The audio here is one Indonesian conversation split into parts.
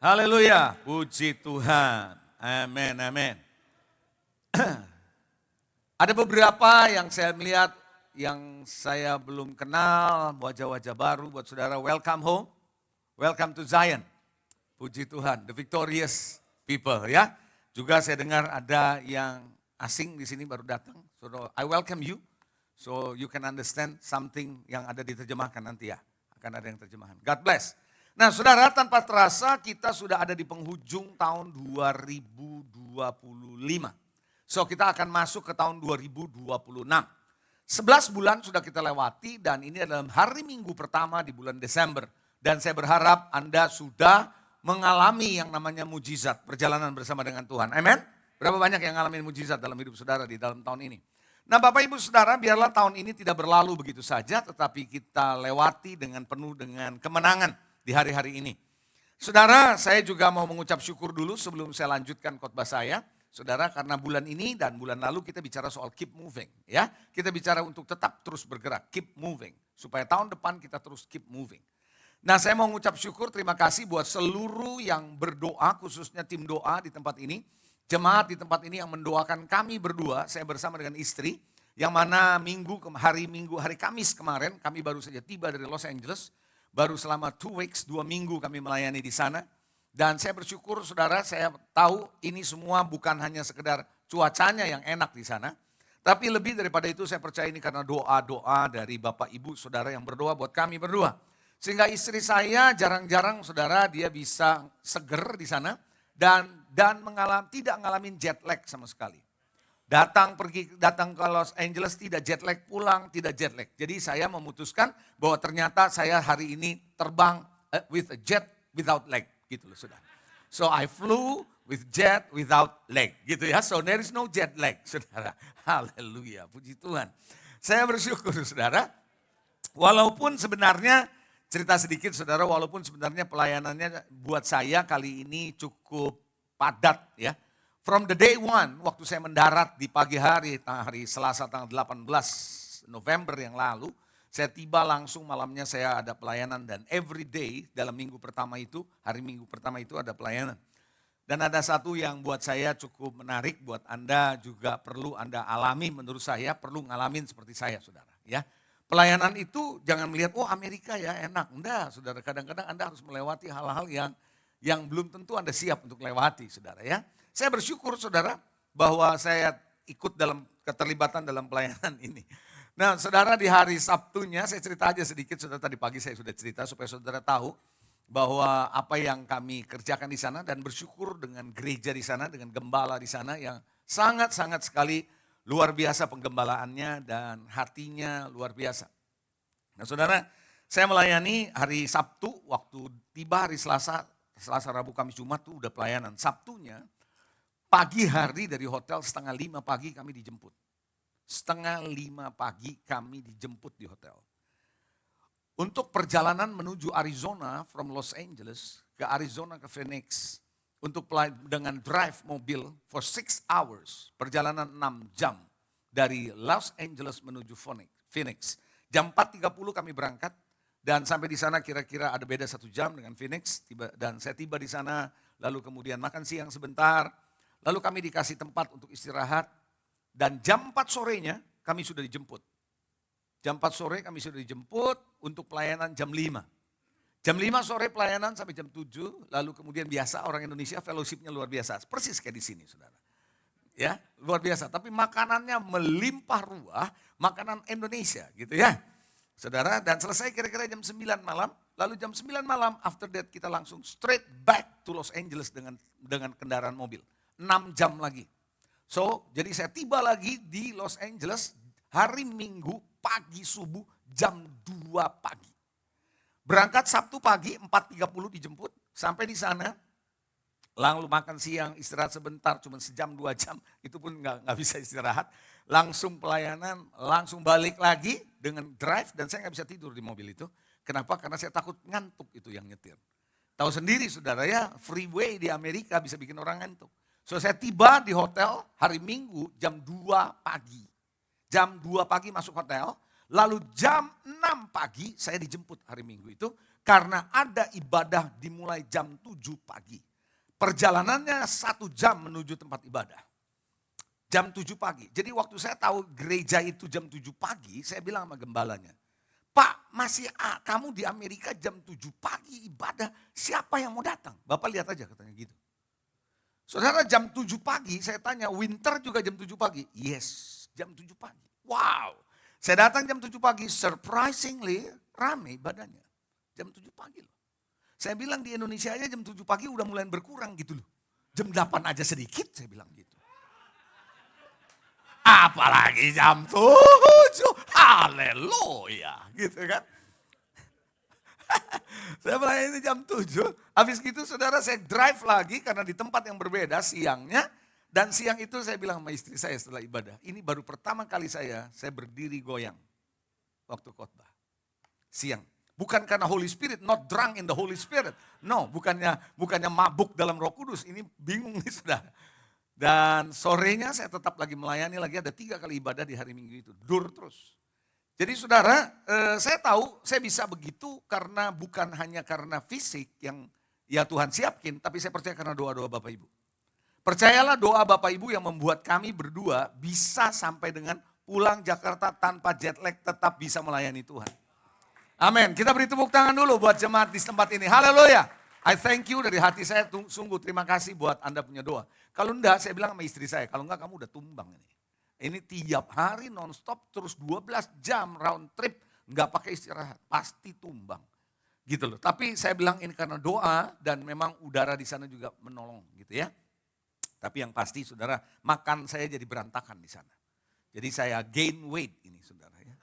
Haleluya, puji Tuhan. Amin, amin. Ada beberapa yang saya melihat yang saya belum kenal, wajah-wajah baru buat saudara. Welcome home, welcome to Zion. Puji Tuhan, the victorious people ya. Juga saya dengar ada yang asing di sini baru datang. So I welcome you, so you can understand something yang ada diterjemahkan nanti ya. Akan ada yang terjemahan. God bless. Nah saudara, tanpa terasa kita sudah ada di penghujung tahun 2025. So kita akan masuk ke tahun 2026. 11 bulan sudah kita lewati dan ini adalah hari Minggu pertama di bulan Desember. Dan saya berharap Anda sudah mengalami yang namanya mujizat, perjalanan bersama dengan Tuhan. Amin? Berapa banyak yang mengalami mujizat dalam hidup saudara di dalam tahun ini? Nah Bapak Ibu Saudara, biarlah tahun ini tidak berlalu begitu saja, tetapi kita lewati dengan penuh dengan kemenangan di hari-hari ini. Saudara, saya juga mau mengucap syukur dulu sebelum saya lanjutkan khotbah saya. Saudara, karena bulan ini dan bulan lalu kita bicara soal keep moving. Ya, kita bicara untuk tetap terus bergerak, keep moving. Supaya tahun depan kita terus keep moving. Nah saya mau mengucap syukur, terima kasih buat seluruh yang berdoa, khususnya tim doa di tempat ini. Jemaat di tempat ini yang mendoakan kami berdua, saya bersama dengan istri. Yang mana hari Kamis kemarin, kami baru saja tiba dari Los Angeles. Baru selama 2 weeks, 2 minggu kami melayani di sana. Dan saya bersyukur saudara, saya tahu ini semua bukan hanya sekedar cuacanya yang enak di sana. Tapi lebih daripada itu saya percaya ini karena doa-doa dari Bapak Ibu saudara yang berdoa buat kami berdua. Sehingga istri saya jarang-jarang saudara dia bisa seger di sana. Dan tidak ngalamin jet lag sama sekali. Datang ke Los Angeles tidak jet lag, pulang tidak jet lag. Jadi saya memutuskan bahwa ternyata saya hari ini terbang with a jet without leg, gitu loh saudara. So I flew with jet without leg, gitu ya. So there is no jet lag, saudara. Haleluya, puji Tuhan. Saya bersyukur saudara, walaupun sebenarnya cerita sedikit saudara, walaupun sebenarnya pelayanannya buat saya kali ini cukup padat ya. From the day one, waktu saya mendarat di pagi hari Selasa tanggal 18 November yang lalu, saya tiba langsung malamnya saya ada pelayanan dan every day dalam minggu pertama itu, hari Minggu pertama itu ada pelayanan. Dan ada satu yang buat saya cukup menarik, buat Anda juga perlu Anda alami, menurut saya perlu ngalamin seperti saya saudara. Ya, pelayanan itu jangan melihat, oh Amerika ya enak. Enggak saudara, kadang-kadang Anda harus melewati hal-hal yang belum tentu Anda siap untuk lewati saudara ya. Saya bersyukur saudara bahwa saya ikut dalam keterlibatan dalam pelayanan ini. Nah saudara, di hari Sabtunya saya cerita aja sedikit, saudara tadi pagi saya sudah cerita supaya saudara tahu bahwa apa yang kami kerjakan di sana dan bersyukur dengan gereja di sana, dengan gembala di sana yang sangat-sangat sekali luar biasa penggembalaannya dan hatinya luar biasa. Nah saudara, saya melayani hari Sabtu, waktu tiba hari Selasa, Rabu, Kamis, Jumat tuh udah pelayanan. Sabtunya pagi hari dari hotel 4:30 pagi kami dijemput. 4:30 pagi kami dijemput di hotel. Untuk perjalanan menuju Arizona from Los Angeles ke Arizona ke Phoenix. Untuk dengan drive mobil for 6 hours. Perjalanan 6 jam dari Los Angeles menuju Phoenix. Jam 4:30 kami berangkat dan sampai di sana kira-kira ada beda 1 jam dengan Phoenix. Dan saya tiba di sana lalu kemudian makan siang sebentar. Lalu kami dikasih tempat untuk istirahat dan jam 4 sorenya kami sudah dijemput. Jam 4 sore kami sudah dijemput untuk pelayanan jam 5. Jam 5 sore pelayanan sampai jam 7, lalu kemudian biasa orang Indonesia fellowship-nya luar biasa. Persis kayak di sini saudara. Ya, luar biasa. Tapi makanannya melimpah ruah, makanan Indonesia gitu ya. Saudara, dan selesai kira-kira jam 9 malam, lalu jam 9 malam after that kita langsung straight back to Los Angeles dengan kendaraan mobil. 6 jam lagi. So, jadi saya tiba lagi di Los Angeles hari Minggu pagi subuh jam 2 pagi. Berangkat Sabtu pagi 4:30 dijemput, sampai di sana lalu makan siang, istirahat sebentar, cuma sejam 2 jam, itu pun nggak bisa istirahat. Langsung pelayanan, langsung balik lagi dengan drive dan saya nggak bisa tidur di mobil itu. Kenapa? Karena saya takut ngantuk itu yang nyetir. Tahu sendiri saudara ya, freeway di Amerika bisa bikin orang ngantuk. So saya tiba di hotel hari Minggu jam 2 pagi. Jam 2 pagi masuk hotel, lalu jam 6 pagi saya dijemput hari Minggu itu Karena ada ibadah dimulai jam 7 pagi. Perjalanannya 1 jam menuju tempat ibadah. Jam 7 pagi. Jadi waktu saya tahu gereja itu jam 7 pagi, saya bilang sama gembalanya, Pak, kamu di Amerika jam 7 pagi ibadah, siapa yang mau datang? Bapak lihat aja katanya gitu. Saudara, jam 7 pagi, saya tanya, winter juga jam 7 pagi? Yes, jam 7 pagi. Wow, saya datang jam 7 pagi, surprisingly rame badannya. Jam 7 pagi loh. Saya bilang di Indonesia aja jam 7 pagi udah mulai berkurang gitu loh. Jam 8 aja sedikit, saya bilang gitu. Apalagi jam 7, haleluya, gitu kan. Saya bilang ini jam 7, habis gitu saudara saya drive lagi karena di tempat yang berbeda siangnya. Dan siang itu saya bilang sama istri saya setelah ibadah, ini baru pertama kali saya berdiri goyang waktu khotbah. Siang. Bukan karena Holy Spirit, not drunk in the Holy Spirit. No, bukannya mabuk dalam Roh Kudus. Ini bingung nih saudara. Dan sorenya saya tetap lagi melayani lagi, ada 3 kali ibadah di hari Minggu itu. Dur terus. Jadi saudara, saya tahu saya bisa begitu karena bukan hanya karena fisik yang ya Tuhan siapkin, tapi saya percaya karena doa-doa Bapak Ibu. Percayalah doa Bapak Ibu yang membuat kami berdua bisa sampai dengan pulang Jakarta tanpa jet lag tetap bisa melayani Tuhan. Amin. Kita beri tepuk tangan dulu buat jemaat di tempat ini. Haleluya. I thank you dari hati saya, sungguh terima kasih buat Anda punya doa. Kalau enggak, saya bilang sama istri saya, kalau enggak kamu udah tumbang ini. Ini tiap hari nonstop terus 12 jam round trip, enggak pakai istirahat, pasti tumbang. Gitu loh. Tapi saya bilang ini karena doa dan memang udara di sana juga menolong gitu ya. Tapi yang pasti saudara, makan saya jadi berantakan di sana. Jadi saya gain weight ini saudara ya.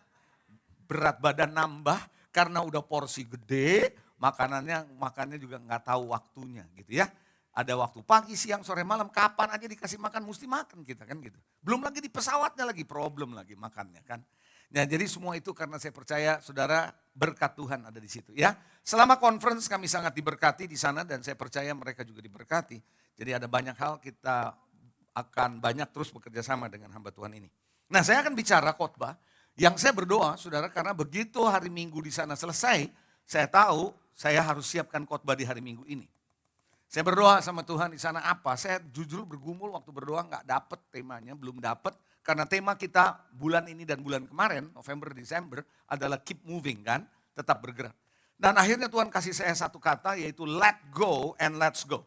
Berat badan nambah karena udah porsi gede, makannya juga nggak tahu waktunya gitu ya. Ada waktu pagi, siang, sore, malam, kapan aja dikasih makan mesti makan kita kan gitu. Belum lagi di pesawatnya lagi problem lagi makannya kan. Nah jadi semua itu karena saya percaya saudara berkat Tuhan ada di situ ya. Selama conference kami sangat diberkati di sana dan saya percaya mereka juga diberkati. Jadi ada banyak hal kita akan banyak terus bekerja sama dengan hamba Tuhan ini. Nah saya akan bicara khotbah yang saya berdoa saudara karena begitu hari Minggu di sana selesai, saya tahu saya harus siapkan khotbah di hari Minggu ini. Saya berdoa sama Tuhan di sana apa? Saya jujur bergumul waktu berdoa nggak dapet temanya, belum dapet. Karena tema kita bulan ini dan bulan kemarin, November, Desember adalah keep moving kan, tetap bergerak. Dan akhirnya Tuhan kasih saya satu kata yaitu let go and let's go.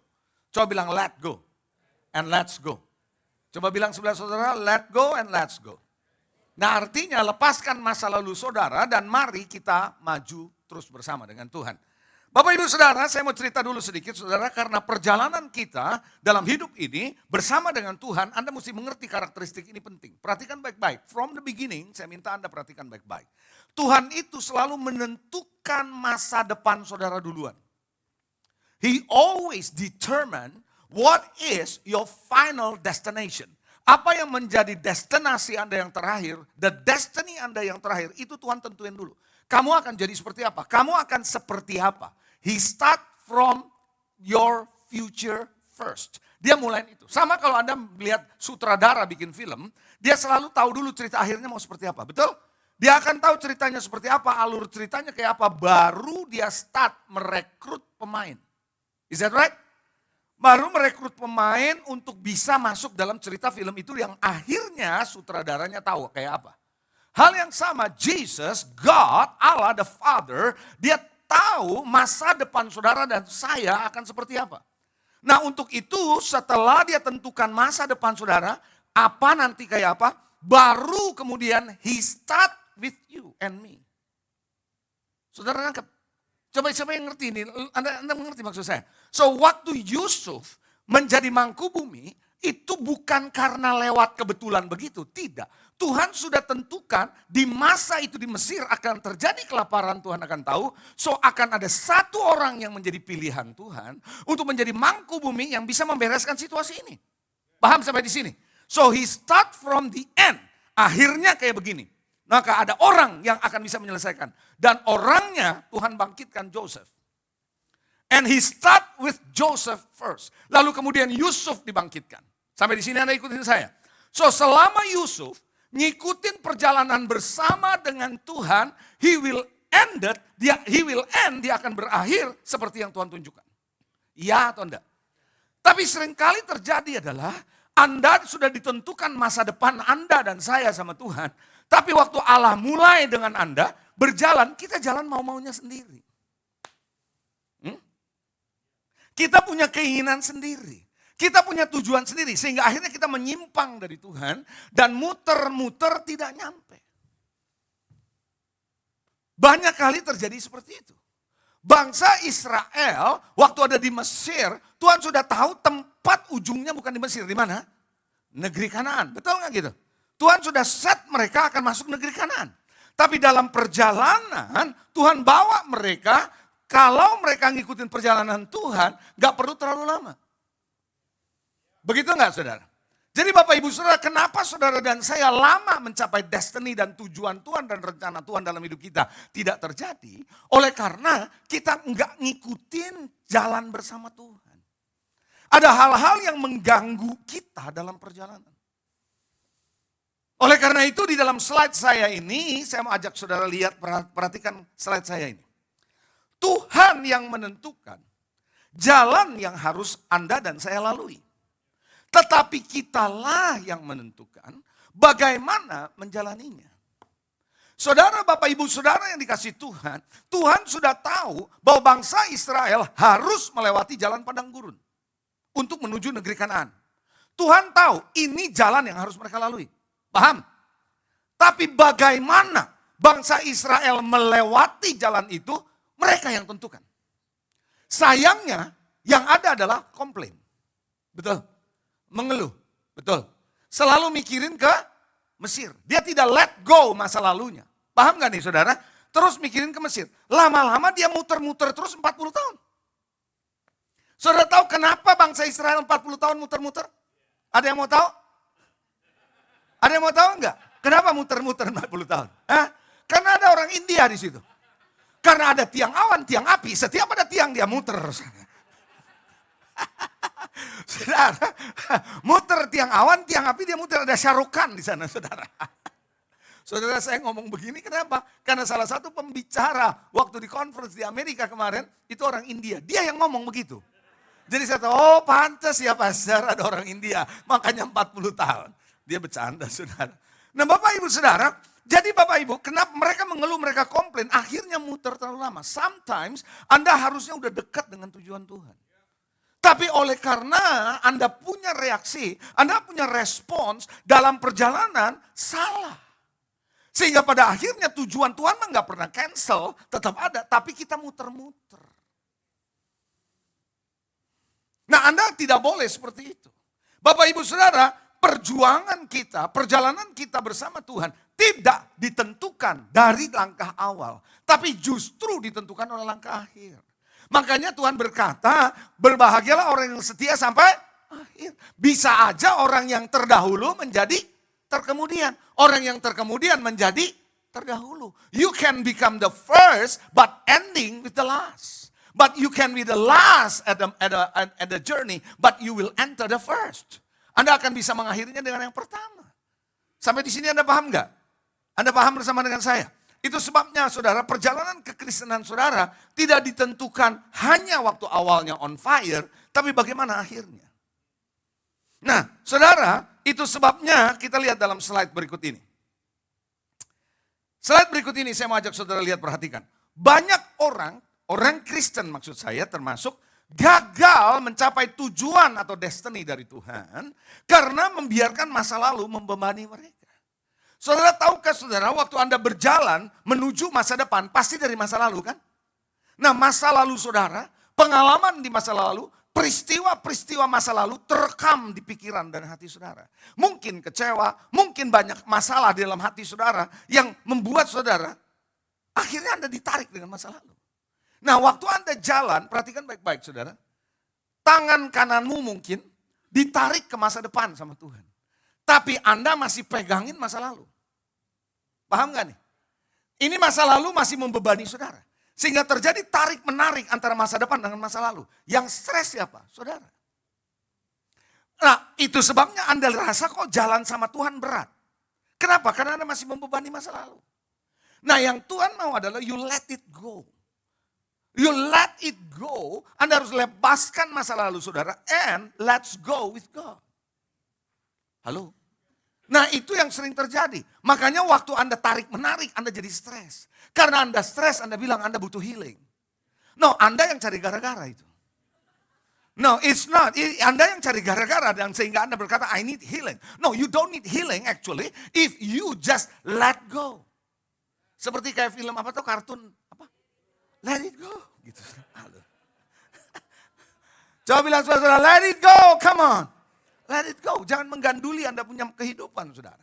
Coba bilang let go and let's go. Coba bilang sebelah saudara let go and let's go. Nah artinya lepaskan masa lalu saudara dan mari kita maju terus bersama dengan Tuhan. Bapak Ibu Saudara, saya mau cerita dulu sedikit saudara karena perjalanan kita dalam hidup ini bersama dengan Tuhan, Anda mesti mengerti karakteristik ini penting. Perhatikan baik-baik, from the beginning saya minta Anda perhatikan baik-baik. Tuhan itu selalu menentukan masa depan saudara duluan. He always determine what is your final destination. Apa yang menjadi destinasi Anda yang terakhir, the destiny Anda yang terakhir, itu Tuhan tentuin dulu. Kamu akan jadi seperti apa? Kamu akan seperti apa? He start from your future first. Dia mulai itu. Sama kalau Anda melihat sutradara bikin film, dia selalu tahu dulu cerita akhirnya mau seperti apa. Betul? Dia akan tahu ceritanya seperti apa, alur ceritanya kayak apa, baru dia start merekrut pemain. Is that right? Baru merekrut pemain untuk bisa masuk dalam cerita film itu yang akhirnya sutradaranya tahu kayak apa. Hal yang sama, Jesus, God, Allah, the Father, dia tahu masa depan saudara dan saya akan seperti apa. Nah untuk itu setelah dia tentukan masa depan saudara, apa nanti kayak apa, baru kemudian he start with you and me. Saudara nangkep? Coba siapa yang ngerti ini, Anda mengerti maksud saya. So waktu Yusuf menjadi mangku bumi, itu bukan karena lewat kebetulan begitu, tidak. Tuhan sudah tentukan di masa itu di Mesir akan terjadi kelaparan, Tuhan akan tahu. So akan ada satu orang yang menjadi pilihan Tuhan untuk menjadi mangku bumi yang bisa membereskan situasi ini. Paham sampai di sini? So he start from the end. Akhirnya kayak begini. Maka ada orang yang akan bisa menyelesaikan. Dan orangnya Tuhan bangkitkan Joseph. And he start with Joseph first. Lalu kemudian Yusuf dibangkitkan. Sampai di sini Anda ikutin saya. So selama Yusuf ngikutin perjalanan bersama dengan Tuhan, he will ended, he will end, dia akan berakhir seperti yang Tuhan tunjukkan. Ya atau enggak? Tapi seringkali terjadi adalah Anda sudah ditentukan masa depan Anda dan saya sama Tuhan. Tapi waktu Allah mulai dengan Anda berjalan, kita jalan mau-maunya sendiri. Kita punya keinginan sendiri. Kita punya tujuan sendiri. Sehingga akhirnya kita menyimpang dari Tuhan dan muter-muter tidak nyampe. Banyak kali terjadi seperti itu. Bangsa Israel waktu ada di Mesir, Tuhan sudah tahu tempat ujungnya bukan di Mesir. Di mana? Negeri Kanaan. Betul nggak gitu? Tuhan sudah set mereka akan masuk negeri Kanaan. Tapi dalam perjalanan Tuhan bawa mereka, kalau mereka ngikutin perjalanan Tuhan, gak perlu terlalu lama. Begitu nggak saudara? Jadi Bapak Ibu Saudara, kenapa saudara dan saya lama mencapai destiny dan tujuan Tuhan dan rencana Tuhan dalam hidup kita tidak terjadi? Oleh karena kita nggak ngikutin jalan bersama Tuhan. Ada hal-hal yang mengganggu kita dalam perjalanan. Oleh karena itu di dalam slide saya ini, saya mau ajak saudara lihat, perhatikan slide saya ini. Tuhan yang menentukan jalan yang harus Anda dan saya lalui. Tetapi kitalah yang menentukan bagaimana menjalaninya. Saudara, Bapak, Ibu, Saudara yang dikasih Tuhan, Tuhan sudah tahu bahwa bangsa Israel harus melewati jalan padang gurun untuk menuju negeri Kanaan. Tuhan tahu ini jalan yang harus mereka lalui. Paham? Tapi bagaimana bangsa Israel melewati jalan itu, mereka yang tentukan. Sayangnya yang ada adalah komplain. Betul? Mengeluh. Betul. Selalu mikirin ke Mesir. Dia tidak let go masa lalunya. Paham gak nih saudara? Terus mikirin ke Mesir. Lama-lama dia muter-muter terus 40 tahun. Saudara tahu kenapa bangsa Israel 40 tahun muter-muter? Ada yang mau tahu? Ada yang mau tahu enggak? Kenapa muter-muter 40 tahun? Hah? Karena ada orang India di situ. Karena ada tiang awan, tiang api. Setiap ada tiang dia muter. Saudara, muter tiang awan, tiang api dia muter. Ada syarukan di sana saudara. Saudara saya ngomong begini kenapa? Karena salah satu pembicara waktu di conference di Amerika kemarin, itu orang India. Dia yang ngomong begitu. Jadi saya tahu, oh pantas ya pastor ada orang India. Makanya 40 tahun. Dia bercanda saudara. Nah Bapak Ibu Saudara, jadi Bapak Ibu, kenapa mereka mengeluh, mereka komplain, akhirnya muter terlalu lama. Sometimes Anda harusnya udah dekat dengan tujuan Tuhan. Tapi oleh karena Anda punya reaksi, Anda punya respons dalam perjalanan, salah. Sehingga pada akhirnya tujuan Tuhan mah nggak pernah cancel, tetap ada, tapi kita muter-muter. Nah Anda tidak boleh seperti itu. Bapak Ibu Saudara, perjuangan kita, perjalanan kita bersama Tuhan tidak ditentukan dari langkah awal. Tapi justru ditentukan oleh langkah akhir. Makanya Tuhan berkata, berbahagialah orang yang setia sampai akhir. Bisa aja orang yang terdahulu menjadi terkemudian. Orang yang terkemudian menjadi terdahulu. You can become the first but ending with the last. But you can be the last at the journey but you will enter the first. Anda akan bisa mengakhirinya dengan yang pertama. Sampai di sini Anda paham nggak? Anda paham bersama dengan saya? Itu sebabnya saudara, perjalanan kekristenan saudara tidak ditentukan hanya waktu awalnya on fire, tapi bagaimana akhirnya. Nah saudara, itu sebabnya kita lihat dalam slide berikut ini. Slide berikut ini saya mau ajak saudara lihat, perhatikan. Banyak orang Kristen maksud saya termasuk, gagal mencapai tujuan atau destiny dari Tuhan karena membiarkan masa lalu membebani mereka. Saudara tahukah saudara waktu Anda berjalan menuju masa depan pasti dari masa lalu kan? Nah masa lalu saudara, pengalaman di masa lalu, peristiwa-peristiwa masa lalu terekam di pikiran dan hati saudara. Mungkin kecewa, mungkin banyak masalah di dalam hati saudara yang membuat saudara akhirnya Anda ditarik dengan masa lalu. Nah waktu Anda jalan, perhatikan baik-baik saudara. Tangan kananmu mungkin ditarik ke masa depan sama Tuhan. Tapi Anda masih pegangin masa lalu. Paham gak nih? Ini masa lalu masih membebani saudara. Sehingga terjadi tarik-menarik antara masa depan dengan masa lalu. Yang stres siapa? Saudara. Nah itu sebabnya Anda rasa kok jalan sama Tuhan berat. Kenapa? Karena Anda masih membebani masa lalu. Nah yang Tuhan mau adalah you let it go. You let it go, Anda harus lepaskan masa lalu saudara, and let's go with God. Halo? Nah itu yang sering terjadi. Makanya waktu Anda tarik menarik, Anda jadi stres. Karena Anda stres, Anda bilang Anda butuh healing. No, Anda yang cari gara-gara itu. No, it's not. Anda yang cari gara-gara dan sehingga Anda berkata, I need healing. No, you don't need healing actually if you just let go. Seperti kayak film apa tuh, kartun apa? Let it go. Gitu. Coba bilang saudara, let it go, come on. Let it go, jangan mengganduli Anda punya kehidupan saudara.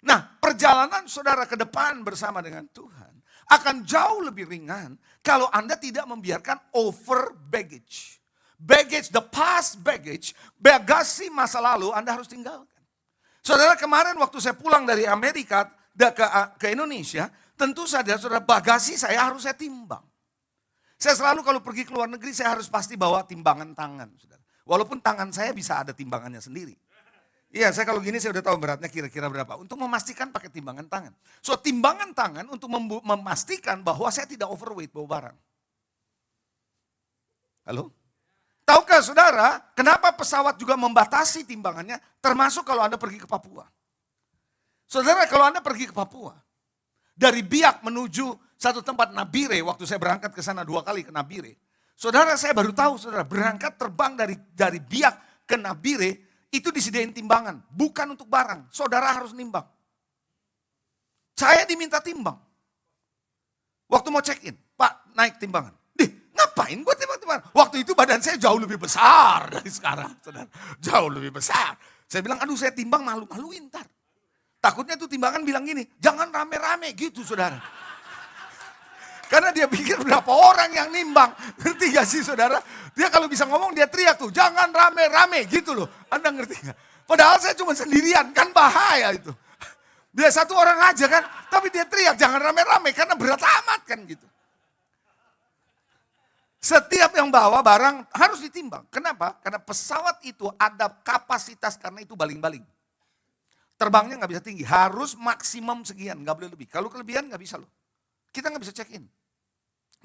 Nah, perjalanan saudara ke depan bersama dengan Tuhan akan jauh lebih ringan kalau Anda tidak membiarkan over baggage. Baggage, the past baggage, bagasi masa lalu Anda harus tinggalkan. Saudara kemarin waktu saya pulang dari Amerika ke Indonesia, tentu saja saudara bagasi saya harus saya timbang. Saya selalu kalau pergi ke luar negeri saya harus pasti bawa timbangan tangan. Saudara. Walaupun tangan saya bisa ada timbangannya sendiri. Iya saya kalau gini saya udah tahu beratnya kira-kira berapa. Untuk memastikan pakai timbangan tangan. So timbangan tangan untuk memastikan bahwa saya tidak overweight bawa barang. Halo? Tahukah saudara kenapa pesawat juga membatasi timbangannya termasuk kalau Anda pergi ke Papua. Saudara kalau Anda pergi ke Papua. Dari Biak menuju satu tempat Nabire, waktu saya berangkat ke sana 2 kali ke Nabire. Saudara saya baru tahu, saudara berangkat terbang dari Biak ke Nabire, itu disediain timbangan. Bukan untuk barang, saudara harus nimbang. Saya diminta timbang. Waktu mau check in, Pak naik timbangan. Ngapain gue timbang-timbangan? Waktu itu badan saya jauh lebih besar dari sekarang. Saudara. Jauh lebih besar. Saya bilang, aduh saya timbang malu-maluin ntar. Takutnya tuh timbangan bilang gini, jangan rame-rame gitu saudara. Karena dia pikir berapa orang yang nimbang. Ngerti gak sih saudara? Dia kalau bisa ngomong dia teriak tuh, jangan rame-rame gitu loh. Anda ngerti gak? Padahal saya cuma sendirian, kan bahaya itu. Dia satu orang aja kan, tapi dia teriak jangan rame-rame karena berat amat kan gitu. Setiap yang bawa barang harus ditimbang. Kenapa? Karena pesawat itu ada kapasitas karena itu baling-baling. Terbangnya nggak bisa tinggi, harus maksimum sekian, nggak boleh lebih. Kalau kelebihan nggak bisa loh. Kita nggak bisa check in.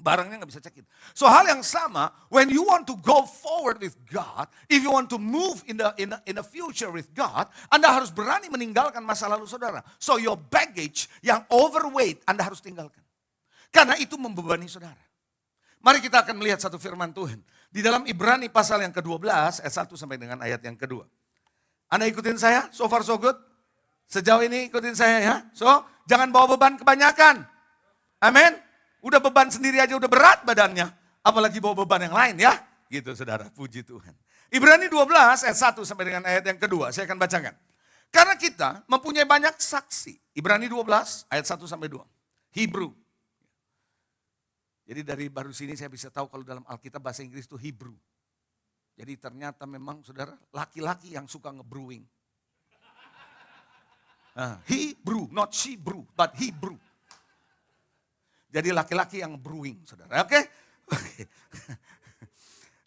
Barangnya nggak bisa check in. So hal yang sama, when you want to go forward with God, if you want to move in the future with God, Anda harus berani meninggalkan masa lalu saudara. So your baggage yang overweight Anda harus tinggalkan. Karena itu membebani saudara. Mari kita akan melihat satu firman Tuhan. Di dalam Ibrani pasal yang ke-12, ayat 1 sampai dengan ayat yang kedua. Anda ikutin saya? So far so good? Sejauh ini ikutin saya ya. So, jangan bawa beban kebanyakan. Amin. Udah beban sendiri aja udah berat badannya. Apalagi bawa beban yang lain ya. Gitu saudara, puji Tuhan. Ibrani 12 ayat 1 sampai dengan ayat yang kedua. Saya akan bacakan. Karena kita mempunyai banyak saksi. Ibrani 12 ayat 1 sampai 2. Hebrew. Jadi dari baru sini saya bisa tahu kalau dalam Alkitab bahasa Inggris itu Hebrew. Jadi ternyata memang saudara laki-laki yang suka ngebrewing. Hebrew, not she brew, but Hebrew. Jadi laki-laki yang brewing, saudara. Oke?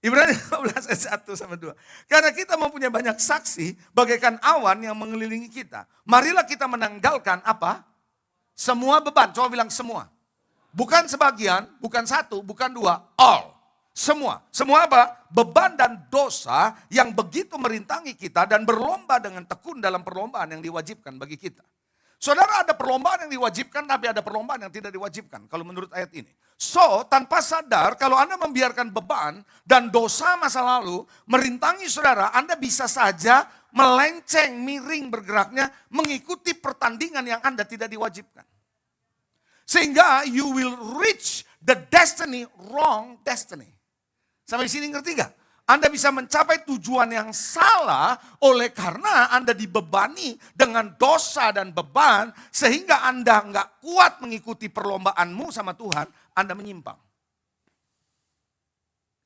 Ibrani 12 ayat 1 sampai 2. Karena kita mempunyai banyak saksi bagaikan awan yang mengelilingi kita. Marilah kita menanggalkan apa? Semua beban. Coba bilang semua. Bukan sebagian, bukan satu, bukan dua, all. Semua. Semua apa? Beban dan dosa yang begitu merintangi kita dan berlomba dengan tekun dalam perlombaan yang diwajibkan bagi kita. Saudara ada perlombaan yang diwajibkan tapi ada perlombaan yang tidak diwajibkan kalau menurut ayat ini. So tanpa sadar kalau Anda membiarkan beban dan dosa masa lalu merintangi saudara, Anda bisa saja melenceng, miring bergeraknya mengikuti pertandingan yang Anda tidak diwajibkan. Sehingga you will reach the destiny, wrong destiny. Sampai sini ngerti gak? Anda bisa mencapai tujuan yang salah oleh karena Anda dibebani dengan dosa dan beban. Sehingga Anda nggak kuat mengikuti perlombaanmu sama Tuhan, Anda menyimpang.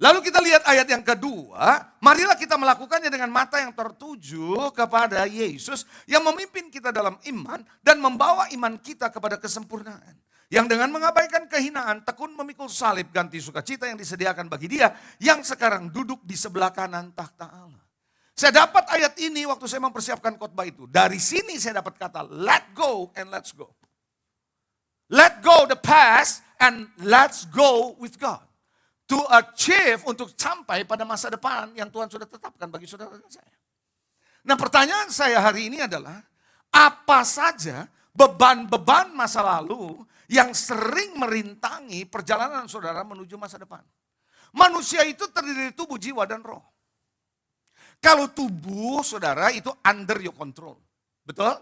Lalu kita lihat ayat yang kedua, marilah kita melakukannya dengan mata yang tertuju kepada Yesus yang memimpin kita dalam iman dan membawa iman kita kepada kesempurnaan. Yang dengan mengabaikan kehinaan, tekun memikul salib, ganti sukacita yang disediakan bagi dia, yang sekarang duduk di sebelah kanan takhta Allah. Saya dapat ayat ini waktu saya mempersiapkan khotbah itu. Dari sini saya dapat kata, let go and let's go. Let go the past and let's go with God. To achieve, untuk sampai pada masa depan yang Tuhan sudah tetapkan bagi saudara dan saya. Nah, pertanyaan saya hari ini adalah, apa saja beban-beban masa lalu yang sering merintangi perjalanan saudara menuju masa depan? Manusia itu terdiri dari tubuh, jiwa, dan roh. Kalau tubuh saudara itu under your control. Betul?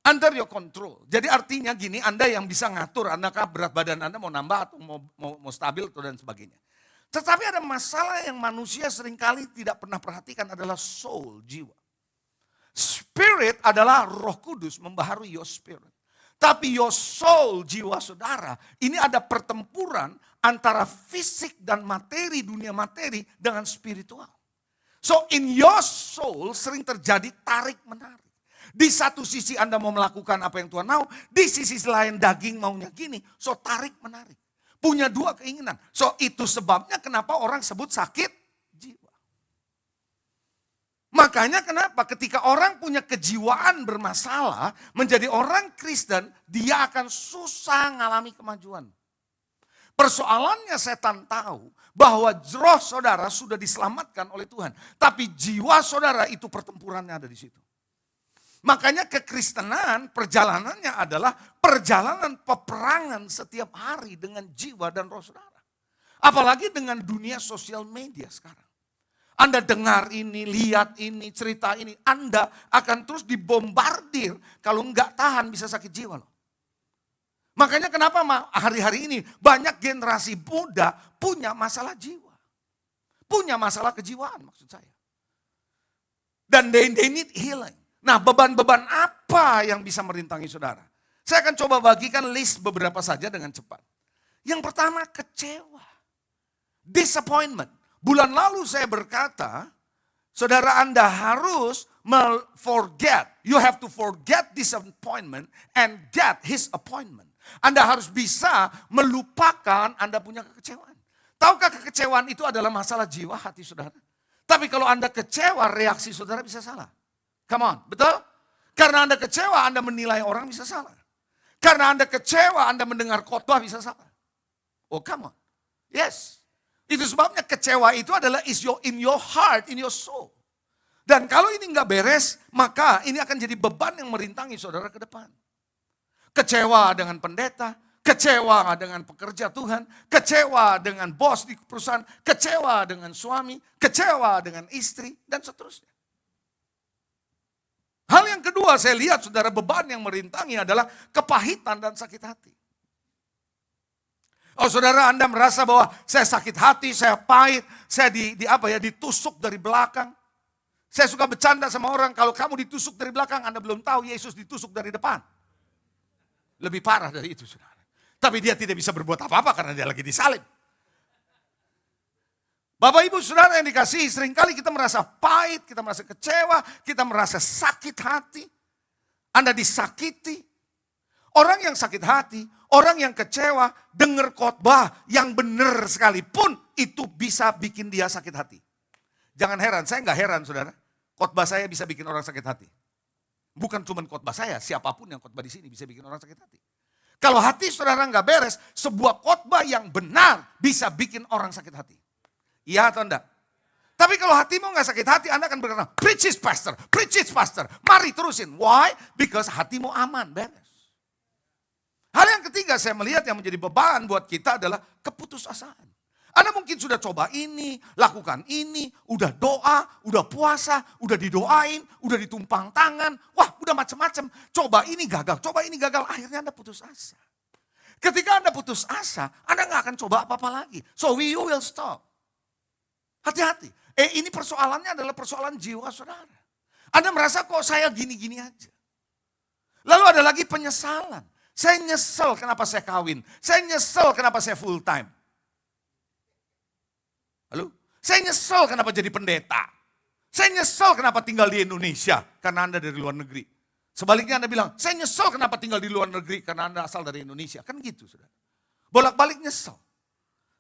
Under your control. Jadi artinya gini, Anda yang bisa ngatur, Andakah berat badan Anda mau nambah atau mau stabil atau dan sebagainya. Tetapi ada masalah yang manusia seringkali tidak pernah perhatikan adalah soul, jiwa. Spirit adalah Roh Kudus membaharui your spirit. Tapi your soul, jiwa saudara, ini ada pertempuran antara fisik dan materi, dunia materi dengan spiritual. So in your soul sering terjadi tarik-menarik. Di satu sisi Anda mau melakukan apa yang Tuhan mau, di sisi lain daging maunya gini, so tarik-menarik. Punya dua keinginan. So itu sebabnya kenapa orang sebut sakit jiwa. Makanya kenapa ketika orang punya kejiwaan bermasalah, menjadi orang Kristen, dia akan susah mengalami kemajuan. Persoalannya setan tahu bahwa roh saudara sudah diselamatkan oleh Tuhan. Tapi jiwa saudara itu pertempurannya ada di situ. Makanya kekristenan perjalanannya adalah perjalanan peperangan setiap hari dengan jiwa dan roh saudara. Apalagi dengan dunia sosial media sekarang. Anda dengar ini, lihat ini, cerita ini. Anda akan terus dibombardir. Kalau enggak tahan bisa sakit jiwa loh. Makanya kenapa hari-hari ini banyak generasi muda punya masalah jiwa. Punya masalah kejiwaan maksud saya. Dan they need healing. Nah, beban-beban apa yang bisa merintangi saudara? Saya akan coba bagikan list beberapa saja dengan cepat. Yang pertama, kecewa. Disappointment. Bulan lalu saya berkata, saudara Anda harus forget. You have to forget disappointment and get his appointment. Anda harus bisa melupakan Anda punya kekecewaan. Tahukah kekecewaan itu adalah masalah jiwa hati saudara? Tapi kalau Anda kecewa, reaksi saudara bisa salah. Come on, betul? Karena Anda kecewa, Anda menilai orang bisa salah. Karena Anda kecewa, Anda mendengar khotbah bisa salah. Oh, come on. Yes. Itu sebabnya kecewa itu adalah in your heart, in your soul. Dan kalau ini nggak beres, maka ini akan jadi beban yang merintangi saudara ke depan. Kecewa dengan pendeta, kecewa dengan pekerja Tuhan, kecewa dengan bos di perusahaan, kecewa dengan suami, kecewa dengan istri, dan seterusnya. Hal yang kedua saya lihat saudara beban yang merintangi adalah kepahitan dan sakit hati. Oh saudara Anda merasa bahwa saya sakit hati, saya pahit, saya ditusuk dari belakang. Saya suka bercanda sama orang, kalau kamu ditusuk dari belakang Anda belum tahu Yesus ditusuk dari depan. Lebih parah dari itu saudara. Tapi dia tidak bisa berbuat apa-apa karena dia lagi disalib. Bapak ibu saudara yang dikasihi, seringkali kita merasa pahit, kita merasa kecewa, kita merasa sakit hati. Anda disakiti. Orang yang sakit hati, orang yang kecewa, dengar khotbah yang benar sekalipun, itu bisa bikin dia sakit hati. Jangan heran, saya nggak heran saudara. Khotbah saya bisa bikin orang sakit hati. Bukan cuma khotbah saya, siapapun yang khotbah di sini bisa bikin orang sakit hati. Kalau hati saudara nggak beres, sebuah khotbah yang benar bisa bikin orang sakit hati. Iya atau enggak? Tapi kalau hatimu nggak sakit hati, Anda akan berkata, preach it pastor, mari terusin. Why? Because hatimu aman, beres. Hal yang ketiga saya melihat yang menjadi beban buat kita adalah keputusasaan. Anda mungkin sudah coba ini, lakukan ini, udah doa, udah puasa, udah didoain, udah ditumpang tangan, wah udah macam-macam. Coba ini gagal, akhirnya Anda putus asa. Ketika Anda putus asa, Anda nggak akan coba apa-apa lagi. So you will stop. Hati-hati. Ini persoalannya adalah persoalan jiwa saudara. Anda merasa kok saya gini-gini aja. Lalu ada lagi penyesalan. Saya nyesel kenapa saya kawin. Saya nyesel kenapa saya full time. Halo? Saya nyesel kenapa jadi pendeta. Saya nyesel kenapa tinggal di Indonesia karena Anda dari luar negeri. Sebaliknya Anda bilang, saya nyesel kenapa tinggal di luar negeri karena Anda asal dari Indonesia. Kan gitu saudara. Bolak-balik nyesel.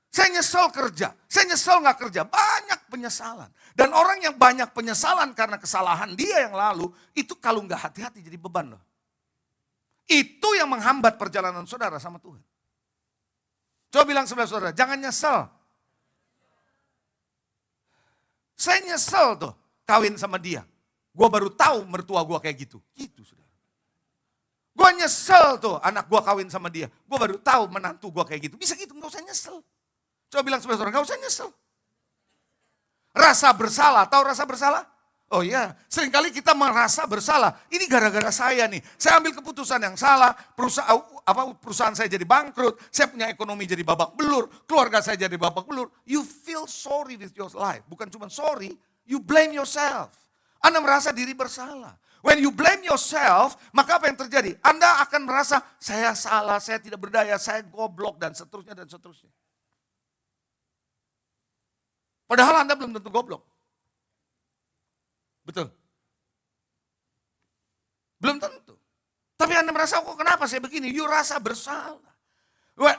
Saya nyesel kerja, saya nyesel gak kerja. Banyak penyesalan. Dan orang yang banyak penyesalan karena kesalahan dia yang lalu, itu kalau gak hati-hati jadi beban loh. Itu yang menghambat perjalanan saudara sama Tuhan. Coba bilang sebelah saudara, jangan nyesel. Saya nyesel tuh kawin sama dia. Gue baru tahu mertua gue kayak gitu. Gitu saudara. Gue nyesel tuh anak gue kawin sama dia. Gue baru tahu menantu gue kayak gitu. Bisa gitu, gak usah nyesel. Coba bilang sebelah saudara, gak usah nyesel. Rasa bersalah, tahu rasa bersalah? Oh iya, seringkali kita merasa bersalah. Ini gara-gara saya nih. Saya ambil keputusan yang salah, perusahaan saya jadi bangkrut, saya punya ekonomi jadi babak belur, keluarga saya jadi babak belur. You feel sorry with your life. Bukan cuma sorry, you blame yourself. Anda merasa diri bersalah. When you blame yourself, maka apa yang terjadi? Anda akan merasa, saya salah, saya tidak berdaya, saya goblok, dan seterusnya, dan seterusnya. Padahal Anda belum tentu goblok. Betul. Belum tentu. Tapi Anda merasa, kok kenapa saya begini? You rasa bersalah.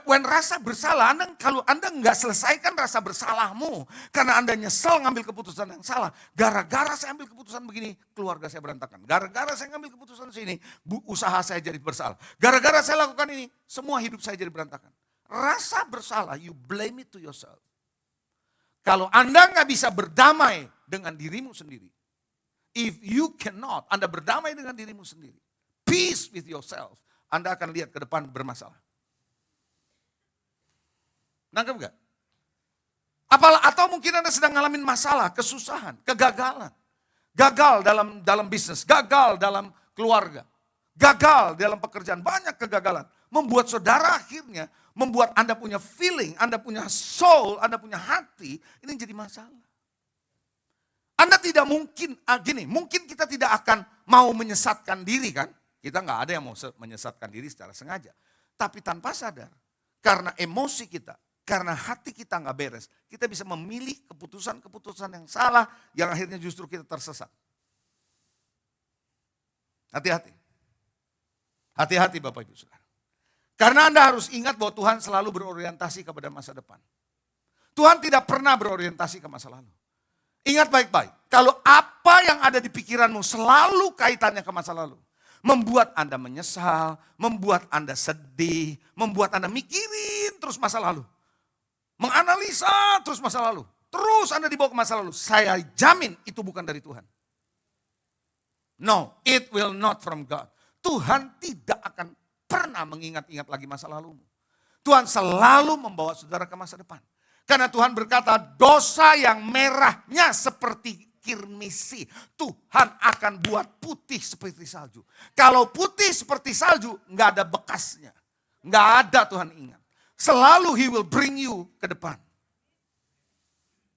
When rasa bersalah, kalau Anda nggak selesaikan rasa bersalahmu, karena Anda nyesel ngambil keputusan yang salah. Gara-gara saya ambil keputusan begini, keluarga saya berantakan. Gara-gara saya ngambil keputusan sini, usaha saya jadi bersalah. Gara-gara saya lakukan ini, semua hidup saya jadi berantakan. Rasa bersalah, you blame it to yourself. Kalau Anda nggak bisa berdamai dengan dirimu sendiri, if you cannot, Anda berdamai dengan dirimu sendiri, peace with yourself, Anda akan lihat ke depan bermasalah. Nangkep gak? Atau mungkin Anda sedang ngalamin masalah, kesusahan, kegagalan. Gagal dalam bisnis, gagal dalam keluarga, gagal dalam pekerjaan, banyak kegagalan. Membuat saudara akhirnya, membuat Anda punya feeling, Anda punya soul, Anda punya hati, ini jadi masalah. Anda tidak mungkin, mungkin kita tidak akan mau menyesatkan diri kan. Kita nggak ada yang mau menyesatkan diri secara sengaja. Tapi tanpa sadar, karena emosi kita, karena hati kita nggak beres, kita bisa memilih keputusan-keputusan yang salah, yang akhirnya justru kita tersesat. Hati-hati. Hati-hati Bapak Ibu Saudara. Karena Anda harus ingat bahwa Tuhan selalu berorientasi kepada masa depan. Tuhan tidak pernah berorientasi ke masa lalu. Ingat baik-baik, kalau apa yang ada di pikiranmu selalu kaitannya ke masa lalu, membuat Anda menyesal, membuat Anda sedih, membuat Anda mikirin terus masa lalu. Menganalisa terus masa lalu. Terus Anda dibawa ke masa lalu. Saya jamin itu bukan dari Tuhan. No, it will not from God. Tuhan tidak akan pernah mengingat-ingat lagi masa lalumu. Tuhan selalu membawa saudara ke masa depan. Karena Tuhan berkata, dosa yang merahnya seperti kirmisi, Tuhan akan buat putih seperti salju. Kalau putih seperti salju, nggak ada bekasnya. Nggak ada Tuhan ingat. Selalu He will bring you ke depan.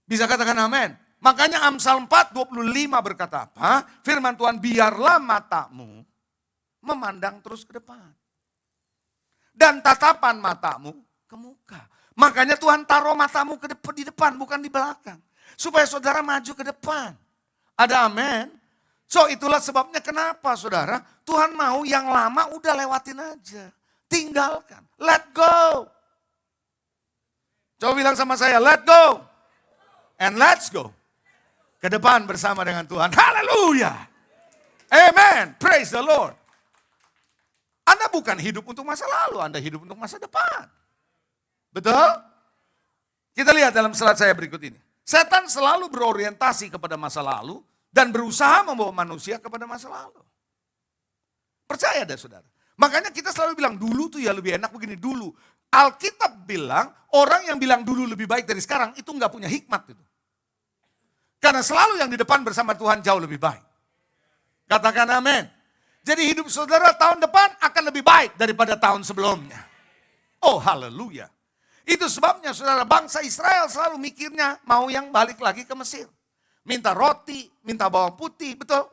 Bisa katakan amin. Makanya Amsal 4:25 berkata apa? Firman Tuhan, biarlah matamu memandang terus ke depan. Dan tatapan matamu ke muka. Makanya Tuhan taruh matamu di depan, bukan di belakang. Supaya saudara maju ke depan. Ada amin? So itulah sebabnya kenapa saudara, Tuhan mau yang lama udah lewatin aja. Tinggalkan, let go. Coba bilang sama saya, let go. And let's go. Ke depan bersama dengan Tuhan. Haleluya. Amen. Praise the Lord. Anda bukan hidup untuk masa lalu, Anda hidup untuk masa depan. Betul? Kita lihat dalam slide saya berikut ini. Setan selalu berorientasi kepada masa lalu dan berusaha membawa manusia kepada masa lalu. Percaya deh saudara. Makanya kita selalu bilang dulu tuh ya lebih enak begini dulu. Alkitab bilang orang yang bilang dulu lebih baik dari sekarang itu nggak punya hikmat itu. Karena selalu yang di depan bersama Tuhan jauh lebih baik. Katakan amin. Jadi hidup saudara tahun depan akan lebih baik daripada tahun sebelumnya. Oh haleluya. Itu sebabnya saudara bangsa Israel selalu mikirnya mau yang balik lagi ke Mesir. Minta roti, minta bawang putih, betul?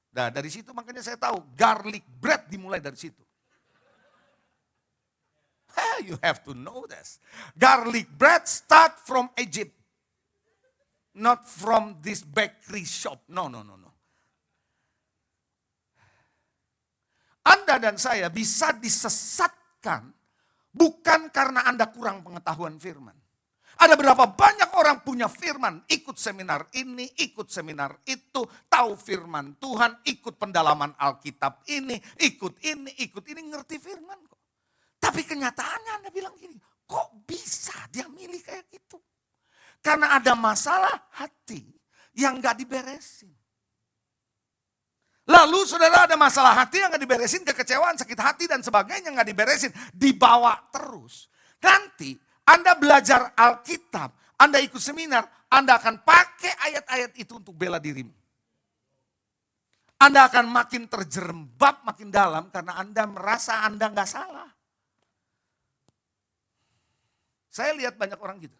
Nah dari situ makanya saya tahu garlic bread dimulai dari situ. You have to know this. Garlic bread start from Egypt. Not from this bakery shop. No. Anda dan saya bisa disesatkan bukan karena Anda kurang pengetahuan firman. Ada berapa banyak orang punya firman, ikut seminar ini, ikut seminar itu, tahu firman Tuhan, ikut pendalaman Alkitab ini, ngerti firman kok. Tapi kenyataannya Anda bilang gini, kok bisa dia milih kayak gitu? Karena ada masalah hati yang gak diberesin. Lalu saudara ada masalah hati yang gak diberesin, kekecewaan, sakit hati dan sebagainya gak diberesin. Dibawa terus. Nanti Anda belajar Alkitab, Anda ikut seminar, Anda akan pakai ayat-ayat itu untuk bela dirimu. Anda akan makin terjerembab, makin dalam karena Anda merasa Anda gak salah. Saya lihat banyak orang gitu.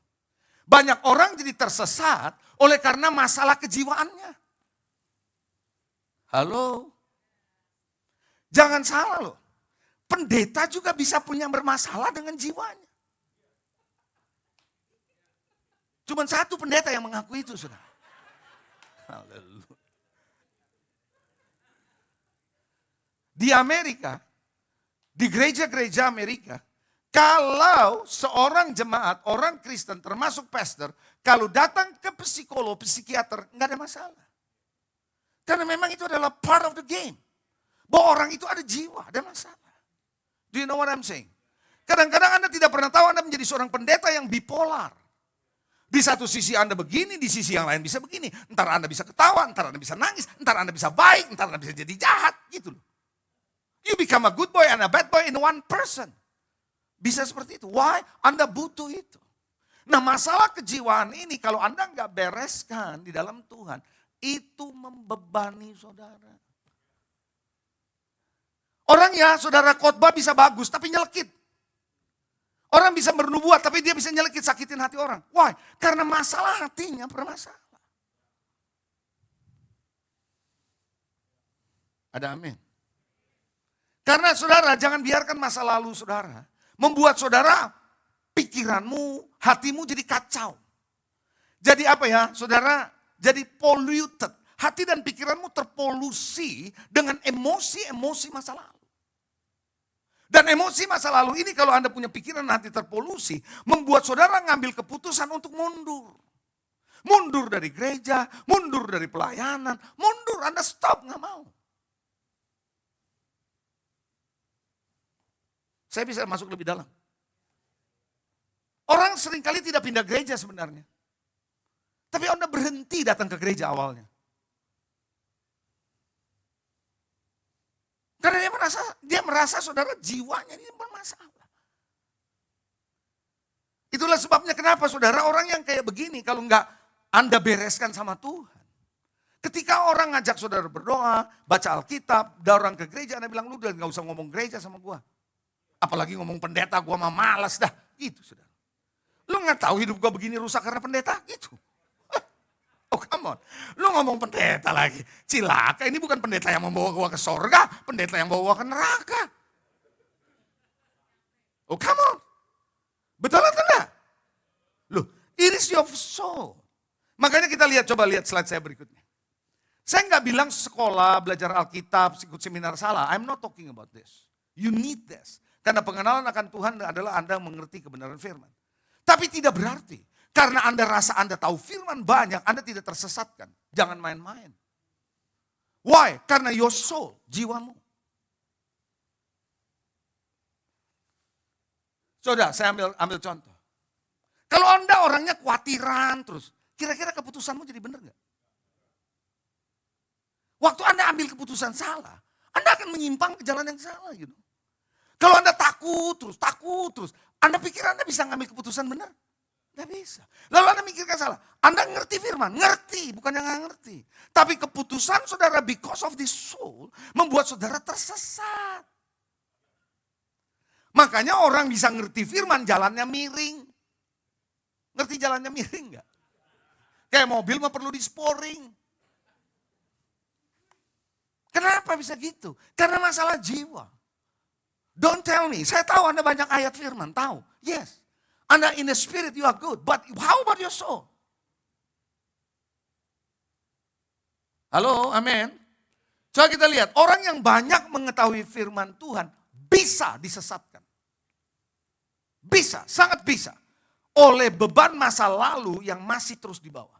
Banyak orang jadi tersesat oleh karena masalah kejiwaannya. Halo? Jangan salah loh. Pendeta juga bisa punya bermasalah dengan jiwanya. Cuman satu pendeta yang mengaku itu, saudara. Haleluya. Di Amerika, di gereja-gereja Amerika, kalau seorang jemaat, orang Kristen termasuk pastor, kalau datang ke psikolog, psikiater, nggak ada masalah. Karena memang itu adalah part of the game. Bahwa orang itu ada jiwa, ada masalah. Do you know what I'm saying? Kadang-kadang Anda tidak pernah tahu Anda menjadi seorang pendeta yang bipolar. Di satu sisi Anda begini, di sisi yang lain bisa begini. Ntar Anda bisa ketawa, ntar Anda bisa nangis, ntar Anda bisa baik, ntar Anda bisa jadi jahat. Gitu loh. You become a good boy and a bad boy in one person. Bisa seperti itu. Why? Anda butuh itu. Nah masalah kejiwaan ini kalau Anda nggak bereskan di dalam Tuhan, itu membebani saudara. Orang ya saudara khotbah bisa bagus tapi nyelekit. Orang bisa bernubuat tapi dia bisa nyelekit sakitin hati orang. Why? Karena masalah hatinya bermasalah. Ada amin. Karena saudara jangan biarkan masa lalu saudara membuat saudara pikiranmu, hatimu jadi kacau. Jadi apa ya saudara? Jadi polluted. Hati dan pikiranmu terpolusi dengan emosi-emosi masa lalu. Dan emosi masa lalu ini kalau Anda punya pikiran hati terpolusi, membuat saudara ngambil keputusan untuk mundur. Mundur dari gereja, mundur dari pelayanan, mundur, Anda stop, nggak mau. Saya bisa masuk lebih dalam. Orang seringkali tidak pindah gereja sebenarnya. Tapi Anda berhenti datang ke gereja awalnya. Karena dia merasa saudara jiwanya ini bermasalah. Itulah sebabnya kenapa saudara orang yang kayak begini kalau enggak Anda bereskan sama Tuhan. Ketika orang ngajak saudara berdoa, baca Alkitab, orang ke gereja, Anda bilang lu udah gak usah ngomong gereja sama gua. Apalagi ngomong pendeta, gua mah malas dah. Gitu saudara. Lu gak tahu hidup gua begini rusak karena pendeta? Gitu. Oh come on. Lu ngomong pendeta lagi. Cilaka, ini bukan pendeta yang membawa gua ke sorga. Pendeta yang bawa gua ke neraka. Oh come on. Betul atau enggak? Loh, it is your soul. Makanya kita coba lihat slide saya berikutnya. Saya nggak bilang sekolah, belajar Alkitab, ikut seminar salah. I'm not talking about this. You need this. Karena pengenalan akan Tuhan adalah Anda mengerti kebenaran firman. Tapi tidak berarti karena Anda rasa Anda tahu firman banyak, Anda tidak tersesatkan. Jangan main-main. Why? Karena your soul, jiwamu. Saudara, saya ambil contoh. Kalau Anda orangnya khawatiran terus, kira-kira keputusanmu jadi benar nggak? Waktu Anda ambil keputusan salah, Anda akan menyimpang ke jalan yang salah. You know? Kalau Anda takut terus, Anda pikir Anda bisa ngambil keputusan benar? Nggak bisa. Lalu Anda mikirkan salah. Anda ngerti firman? Ngerti, bukan yang nggak ngerti. Tapi keputusan saudara because of this soul membuat saudara tersesat. Makanya orang bisa ngerti firman jalannya miring. Ngerti jalannya miring nggak? Kayak mobil mah perlu disporing. Kenapa bisa gitu? Karena masalah jiwa. Don't tell me, saya tahu Anda banyak ayat firman, tahu. Yes, Anda in the spirit you are good, but how about your soul? Halo, amin. Coba kita lihat, orang yang banyak mengetahui firman Tuhan bisa disesatkan. Bisa, sangat bisa. oleh beban masa lalu yang masih terus dibawa.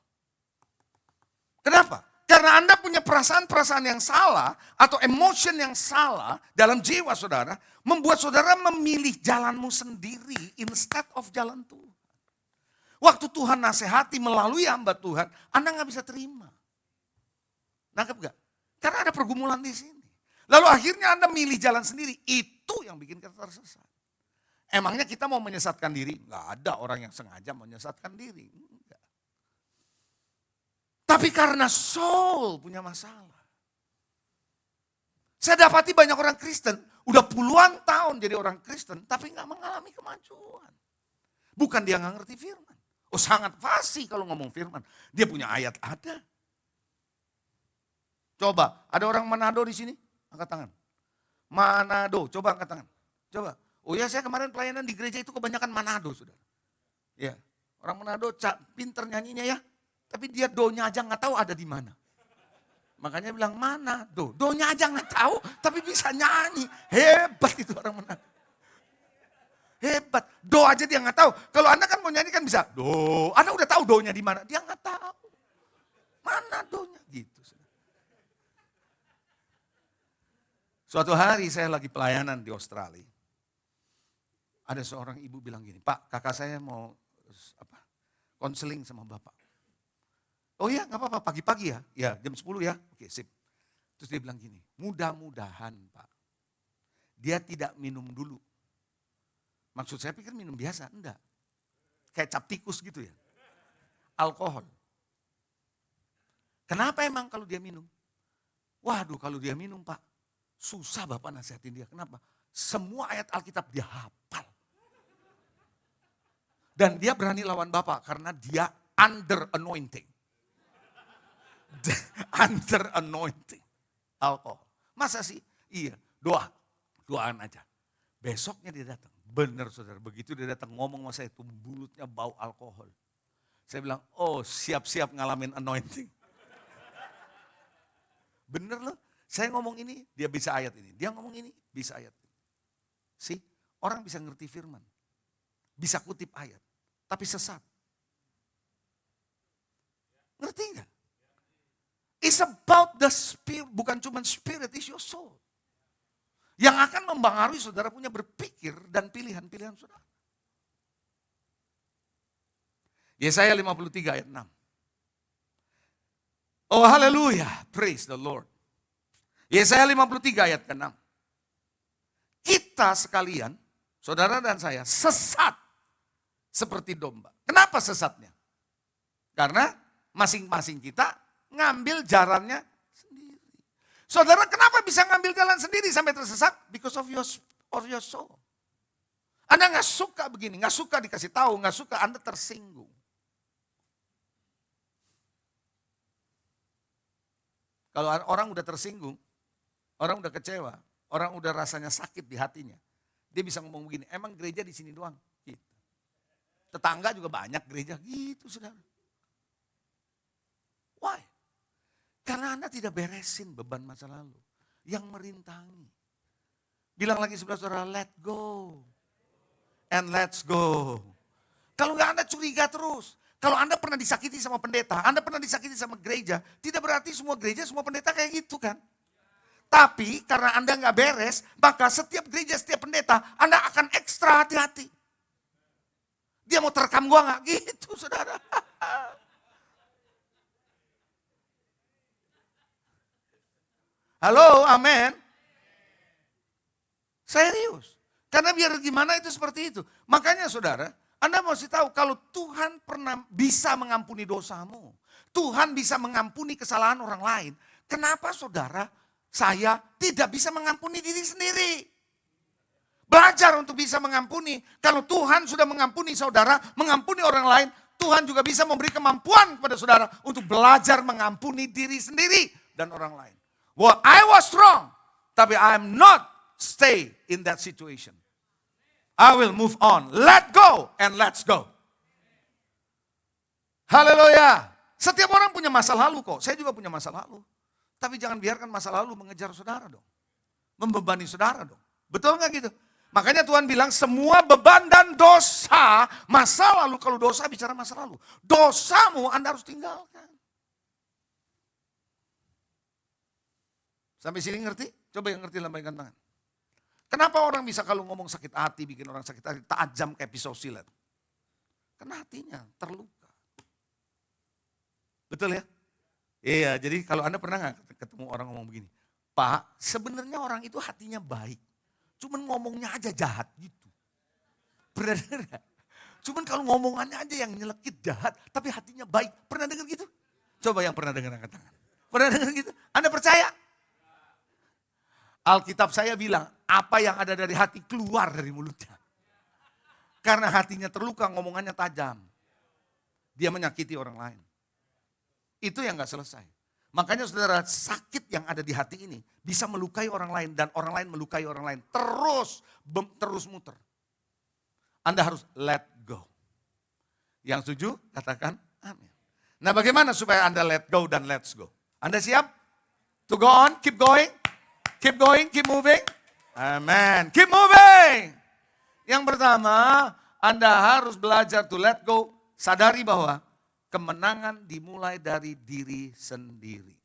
Kenapa? Karena Anda punya perasaan-perasaan yang salah atau emotion yang salah dalam jiwa saudara, membuat saudara memilih jalanmu sendiri instead of jalan Tuhan. Waktu Tuhan nasihati melalui hamba Tuhan, Anda nggak bisa terima. Nangkep gak? Karena ada pergumulan di sini. Lalu akhirnya Anda milih jalan sendiri, itu yang bikin kita tersesat. Emangnya kita mau menyesatkan diri? Nggak ada orang yang sengaja menyesatkan diri. Enggak. Tapi karena soul punya masalah. Saya dapati banyak orang Kristen, udah puluhan tahun jadi orang Kristen, tapi nggak mengalami kemajuan. Bukan dia nggak ngerti firman. Oh sangat fasih kalau ngomong firman. Dia punya ayat ada. Coba, ada orang Manado di sini? Angkat tangan. Manado, coba angkat tangan. Coba. Oh ya, saya kemarin pelayanan di gereja itu kebanyakan Manado, saudara. Ya, orang Manado pinter nyanyinya ya, tapi dia donya aja nggak tahu ada di mana. Makanya bilang Manado, donya aja nggak tahu, tapi bisa nyanyi. Hebat itu orang Manado. Hebat, do aja dia nggak tahu. Kalau Anda kan mau nyanyi kan bisa do. Anda udah tahu donya di mana, dia nggak tahu. Mana donya gitu. Saudara. Suatu hari saya lagi pelayanan di Australia. Ada seorang ibu bilang gini, Pak kakak saya mau konseling sama Bapak. Oh iya gak apa-apa pagi-pagi ya, ya jam 10 ya, oke sip. Terus dia bilang gini, mudah-mudahan Pak, dia tidak minum dulu. Maksud saya pikir minum biasa, enggak. Kayak cap tikus gitu ya, alkohol. Kenapa emang kalau dia minum? Waduh kalau dia minum Pak, susah Bapak nasihatin dia, kenapa? Semua ayat Alkitab dia hafal. Dan dia berani lawan Bapak karena dia under anointing. Under anointing. Alkohol. Masa sih? Iya, doaan aja. Besoknya dia datang. Benar saudara, begitu dia datang ngomong sama saya, itu mulutnya bau alkohol. Saya bilang, oh siap-siap ngalamin anointing. Bener loh, saya ngomong ini, dia bisa ayat ini. Dia ngomong ini, bisa ayat ini. Sih, orang bisa ngerti firman. Bisa kutip ayat, tapi sesat. Ngerti enggak? It's about the spirit, bukan cuma spirit, it's your soul. Yang akan mempengaruhi saudara punya berpikir dan pilihan-pilihan saudara. Yesaya 53 ayat 6. Oh haleluya, praise the Lord. Yesaya 53 ayat ke-6. Kita sekalian, saudara dan saya, sesat seperti domba. Kenapa sesatnya? Karena masing-masing kita ngambil jalannya sendiri. Saudara kenapa bisa ngambil jalan sendiri sampai tersesat? Because of your soul. Anda gak suka begini, gak suka dikasih tahu, gak suka, Anda tersinggung. Kalau orang udah tersinggung, orang udah kecewa, orang udah rasanya sakit di hatinya. Dia bisa ngomong begini, emang gereja di sini doang? Gitu. Tetangga juga banyak gereja, gitu saudara. Why? Karena Anda tidak beresin beban masa lalu yang merintangi. Bilang lagi sebelah saudara, let go. And let's go. Kalau nggak Anda curiga terus. Kalau Anda pernah disakiti sama pendeta, Anda pernah disakiti sama gereja, tidak berarti semua gereja, semua pendeta kayak gitu kan. Tapi karena Anda nggak beres, maka setiap gereja, setiap pendeta, Anda akan ekstra hati-hati. Dia mau terekam gua nggak? Gitu saudara. Halo, amin. Serius. Karena biar gimana itu seperti itu. Makanya saudara, Anda mesti tahu kalau Tuhan pernah bisa mengampuni dosamu. Tuhan bisa mengampuni kesalahan orang lain. Kenapa saudara, saya tidak bisa mengampuni diri sendiri? Belajar untuk bisa mengampuni. Kalau Tuhan sudah mengampuni saudara, mengampuni orang lain, Tuhan juga bisa memberi kemampuan kepada saudara untuk belajar mengampuni diri sendiri dan orang lain. Well, I was wrong, tapi I'm not stay in that situation. I will move on. Let go and let's go. Haleluya. Setiap orang punya masa lalu kok. Saya juga punya masa lalu. Tapi jangan biarkan masa lalu mengejar saudara dong. Membebani saudara dong. Betul nggak gitu? Makanya Tuhan bilang semua beban dan dosa, masa lalu, kalau dosa bicara masa lalu. Dosamu Anda harus tinggalkan. Sampai sini ngerti? Coba yang ngerti lambaikan tangan. Kenapa orang bisa kalau ngomong sakit hati, bikin orang sakit hati, tajam kayak pisau silet? Karena hatinya terluka. Betul ya? Iya, jadi kalau Anda pernah nggak ketemu orang ngomong begini, Pak, sebenarnya orang itu hatinya baik. Cuman ngomongnya aja jahat gitu. Pernah dengar gak? Cuman kalau ngomongannya aja yang nyelekit jahat, tapi hatinya baik. Pernah dengar gitu? Coba yang pernah dengar angkat tangan. Pernah dengar gitu? Anda percaya? Alkitab saya bilang, apa yang ada dari hati keluar dari mulutnya. Karena hatinya terluka, ngomongannya tajam. Dia menyakiti orang lain. Itu yang gak selesai. Makanya saudara, sakit yang ada di hati ini bisa melukai orang lain dan orang lain melukai orang lain. Terus muter. Anda harus let go. Yang setuju, katakan amin. Nah, bagaimana supaya Anda let go dan let's go? Anda siap? To go on, keep going, keep moving. Amen. Keep moving. Yang pertama, Anda harus belajar to let go. Sadari bahwa kemenangan dimulai dari diri sendiri.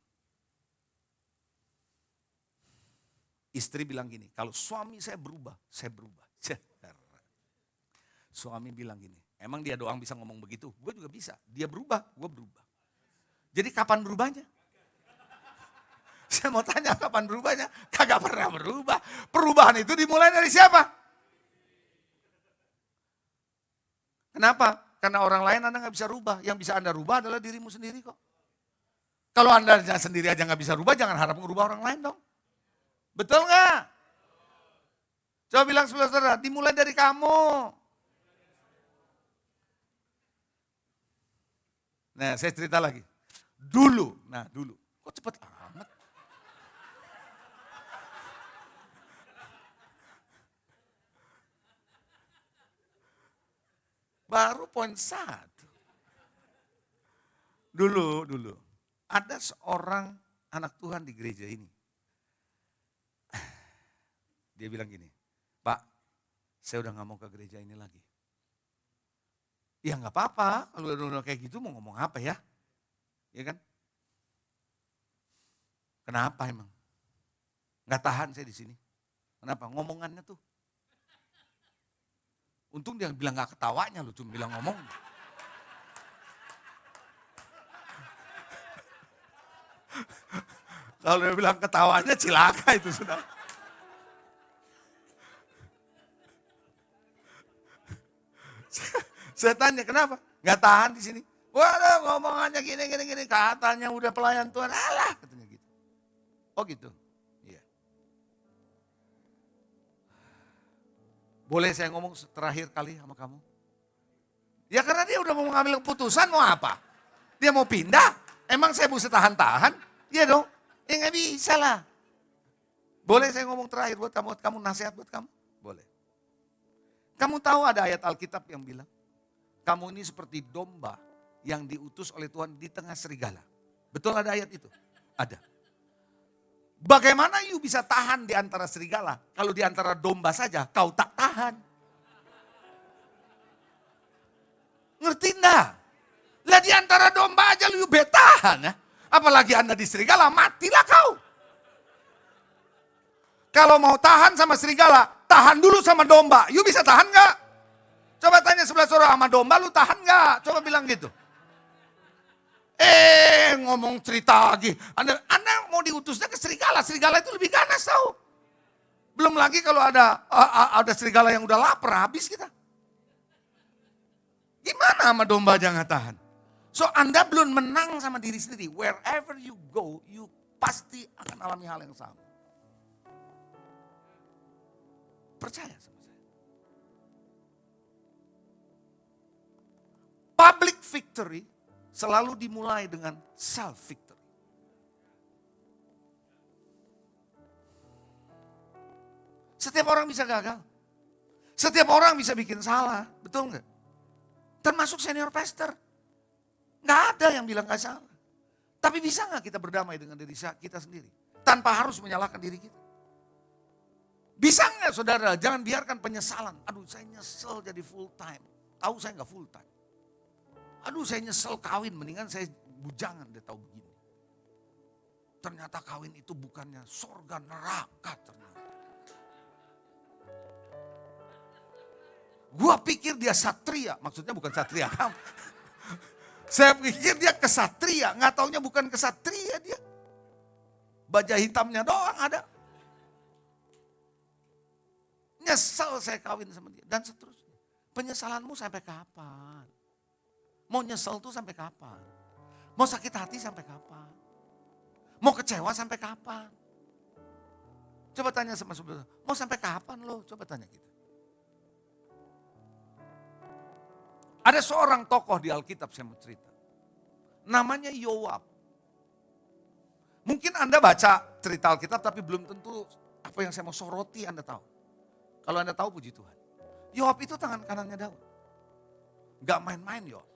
Istri bilang gini, kalau suami saya berubah, saya berubah. Suami bilang gini, emang dia doang bisa ngomong begitu? Gue juga bisa. Dia berubah, gue berubah. Jadi kapan berubahnya? Saya mau tanya kapan berubahnya? Kagak pernah berubah. Perubahan itu dimulai dari siapa? Kenapa? Karena orang lain Anda nggak bisa rubah. Yang bisa Anda rubah adalah dirimu sendiri kok. Kalau Anda sendiri aja nggak bisa rubah, jangan harap merubah orang lain dong. Betul nggak? Coba bilang sebelah saudara, dimulai dari kamu. Nah, saya cerita lagi. Dulu. Kok cepet amat? Baru poin 1. Dulu. Ada seorang anak Tuhan di gereja ini. Dia bilang gini, Pak, saya udah gak mau ke gereja ini lagi. Ya gak apa-apa, kalau udah kayak gitu mau ngomong apa ya? Ya kan? Kenapa emang? Gak tahan saya di sini. Kenapa? Ngomongannya tuh. Untung dia bilang gak ketawanya loh, cuma bilang ngomong. Kalau dia bilang ketawanya cilaka itu sudah. Saya tanya kenapa? Gak tahan di sini. Waduh ngomongannya gini. Katanya udah pelayan Tuhan. Alah katanya gitu. Oh gitu. Iya. Boleh saya ngomong terakhir kali sama kamu? Ya karena dia udah mau mengambil keputusan mau apa? Dia mau pindah? Emang saya mesti tahan-tahan? Iya dong. Ya gak bisa lah. Boleh saya ngomong terakhir buat kamu nasihat buat kamu? Boleh. Kamu tahu ada ayat Alkitab yang bilang, kamu ini seperti domba yang diutus oleh Tuhan di tengah serigala. Betul ada ayat itu? Ada. Bagaimana you bisa tahan di antara serigala? Kalau di antara domba saja kau tak tahan. Ngerti enggak? Lah di antara domba aja you betahan ya. Apalagi Anda di serigala, matilah kau. Kalau mau tahan sama serigala, tahan dulu sama domba. You bisa tahan enggak? Coba tanya sebelah saudara, sama domba lu tahan enggak? Coba bilang gitu. Ngomong cerita lagi. Anda mau diutusnya ke serigala. Serigala itu lebih ganas tau. Belum lagi kalau ada serigala yang udah lapar, habis kita. Gimana sama domba aja nggak tahan? So Anda belum menang sama diri sendiri. Wherever you go, you pasti akan alami hal yang sama. Percaya sama saya. Public victory selalu dimulai dengan self victory. Setiap orang bisa gagal. Setiap orang bisa bikin salah, betul nggak? Termasuk senior pastor. Nggak ada yang bilang nggak salah. Tapi bisa nggak kita berdamai dengan diri kita sendiri? Tanpa harus menyalahkan diri kita. Bisa nggak saudara, jangan biarkan penyesalan. Aduh saya nyesel jadi full time. Tahu saya nggak full time. Aduh saya nyesel kawin, mendingan saya bujangan deh tahu begini. Ternyata kawin itu bukannya surga neraka ternyata. Gua pikir dia satria, maksudnya bukan satria kamu. Saya pikir dia kesatria, nggak taunya bukan kesatria dia. Bajak hitamnya doang ada. Nyesel saya kawin sama dia dan seterusnya. Penyesalanmu sampai kapan? Mau nyesel tuh sampai kapan? Mau sakit hati sampai kapan? Mau kecewa sampai kapan? Coba tanya sama saudara, mau sampai kapan lo? Coba tanya gitu. Ada seorang tokoh di Alkitab saya mau cerita. Namanya Yoab. Mungkin Anda baca cerita Alkitab tapi belum tentu apa yang saya mau soroti Anda tahu. Kalau Anda tahu puji Tuhan. Yoab itu tangan kanannya Daud. Gak main-main Yoab.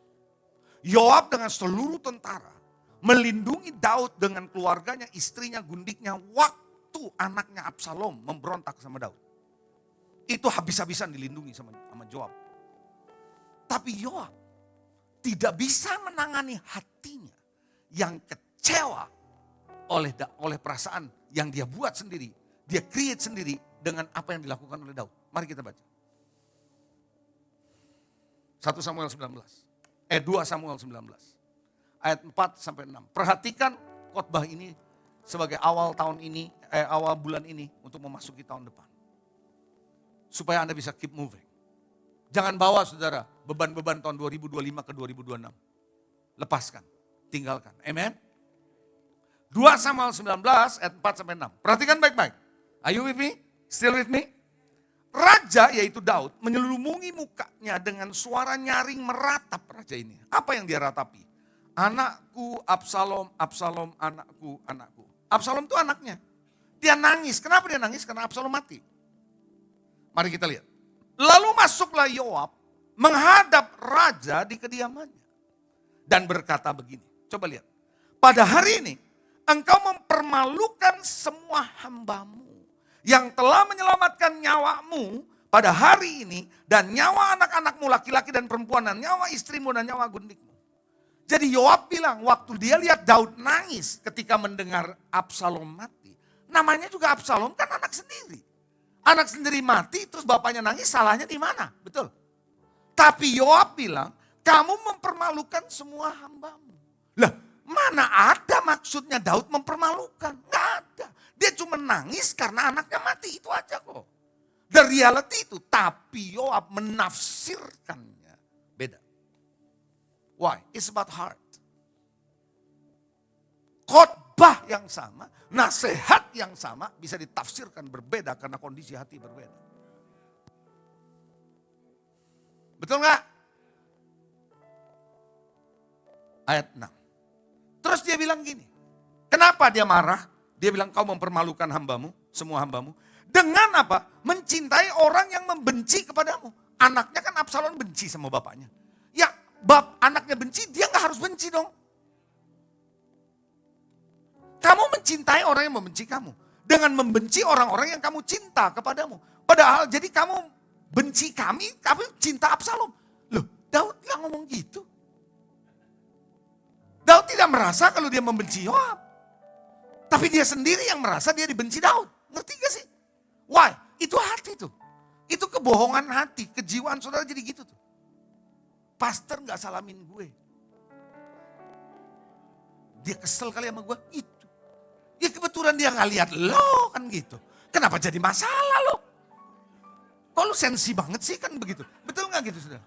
Yoab dengan seluruh tentara melindungi Daud dengan keluarganya, istrinya, gundiknya waktu anaknya Absalom memberontak sama Daud. Itu habis-habisan dilindungi sama Yoab. Tapi Yoab tidak bisa menangani hatinya yang kecewa oleh perasaan yang dia buat sendiri. Dia create sendiri dengan apa yang dilakukan oleh Daud. Mari kita baca. 1 Samuel 19. 2 Samuel 19. Ayat 4 sampai 6. Perhatikan khotbah ini sebagai awal tahun ini, awal bulan ini untuk memasuki tahun depan. Supaya Anda bisa keep moving. Jangan bawa saudara beban-beban tahun 2025 ke 2026. Lepaskan, tinggalkan. Amen. 2 Samuel 19 ayat 4 sampai 6. Perhatikan baik-baik. Are you with me? Still with me? Raja yaitu Daud menyelubungi mukanya dengan suara nyaring meratap raja ini. Apa yang dia ratapi? Anakku Absalom, Absalom, anakku, anakku. Absalom itu anaknya. Dia nangis. Kenapa dia nangis? Karena Absalom mati. Mari kita lihat. Lalu masuklah Yoab menghadap raja di kediamannya. Dan berkata begini. Coba lihat. Pada hari ini engkau mempermalukan semua hambamu yang telah menyelamatkan nyawamu pada hari ini dan nyawa anak-anakmu laki-laki dan perempuan dan nyawa istrimu dan nyawa gundikmu. Jadi Yoab bilang waktu dia lihat Daud nangis ketika mendengar Absalom mati. Namanya juga Absalom kan anak sendiri. Anak sendiri mati terus bapaknya nangis, salahnya di mana? Betul. Tapi Yoab bilang kamu mempermalukan semua hambamu. Lah mana ada maksudnya Daud mempermalukan? Nggak ada. Dia cuma nangis karena anaknya mati, itu aja kok. The reality itu, tapi Yoab menafsirkannya beda. Why? It's about heart. Khotbah yang sama, nasihat yang sama bisa ditafsirkan berbeda karena kondisi hati berbeda. Betul nggak? Ayat 6. Terus dia bilang gini, kenapa dia marah? Dia bilang kau mempermalukan hambamu, semua hambamu. Dengan apa? Mencintai orang yang membenci kepadamu. Anaknya kan Absalom benci sama bapaknya. Ya anaknya benci, dia gak harus benci dong. Kamu mencintai orang yang membenci kamu. Dengan membenci orang-orang yang kamu cinta kepadamu. Padahal jadi kamu benci kami cinta Absalom. Loh Daud gak ngomong gitu. Daud tidak merasa kalau dia membenci Yoab. Tapi dia sendiri yang merasa dia dibenci Daud. Ngerti gak sih? Why? Itu hati tuh. Itu kebohongan hati. Kejiwaan saudara jadi gitu tuh. Pastor gak salamin gue. Dia kesel kali sama gue. Itu. Ya kebetulan dia gak lihat lo kan gitu. Kenapa jadi masalah lo? Kok lo sensi banget sih kan begitu. Betul gak gitu saudara?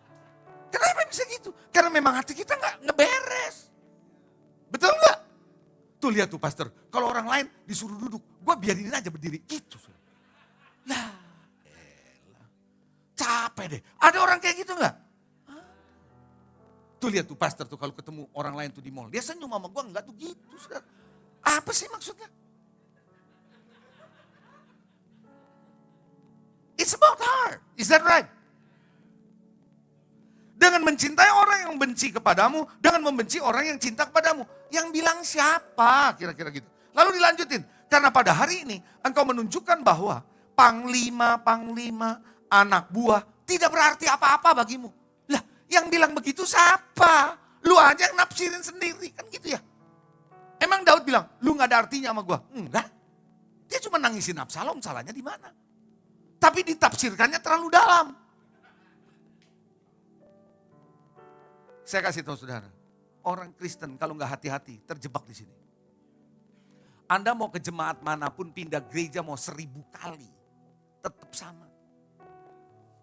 Kenapa bisa gitu? Karena memang hati kita gak ngeberes. Betul gak? Tuh lihat tuh pastor, kalau orang lain disuruh duduk, gue biarin aja berdiri. Gitu. Lah, capek deh. Ada orang kayak gitu gak? Tuh lihat tuh pastor tuh kalau ketemu orang lain tuh di mall. Dia senyum sama gue, enggak tuh gitu. Saudara. Apa sih maksudnya? It's about heart. Is that right? Dengan mencintai orang yang benci kepadamu, dengan membenci orang yang cinta kepadamu. Yang bilang siapa? Kira-kira gitu. Lalu dilanjutin. Karena pada hari ini engkau menunjukkan bahwa panglima, anak buah, tidak berarti apa-apa bagimu. Lah, yang bilang begitu siapa? Lu aja yang nafsirin sendiri, kan gitu ya. Emang Daud bilang, lu gak ada artinya sama gua? Enggak. Dia cuma nangisin Absalom, salahnya di mana? Tapi ditafsirkannya terlalu dalam. Saya kasih tahu saudara, orang Kristen kalau nggak hati-hati terjebak di sini. Anda mau ke jemaat manapun, pindah gereja mau 1000 kali, tetap sama.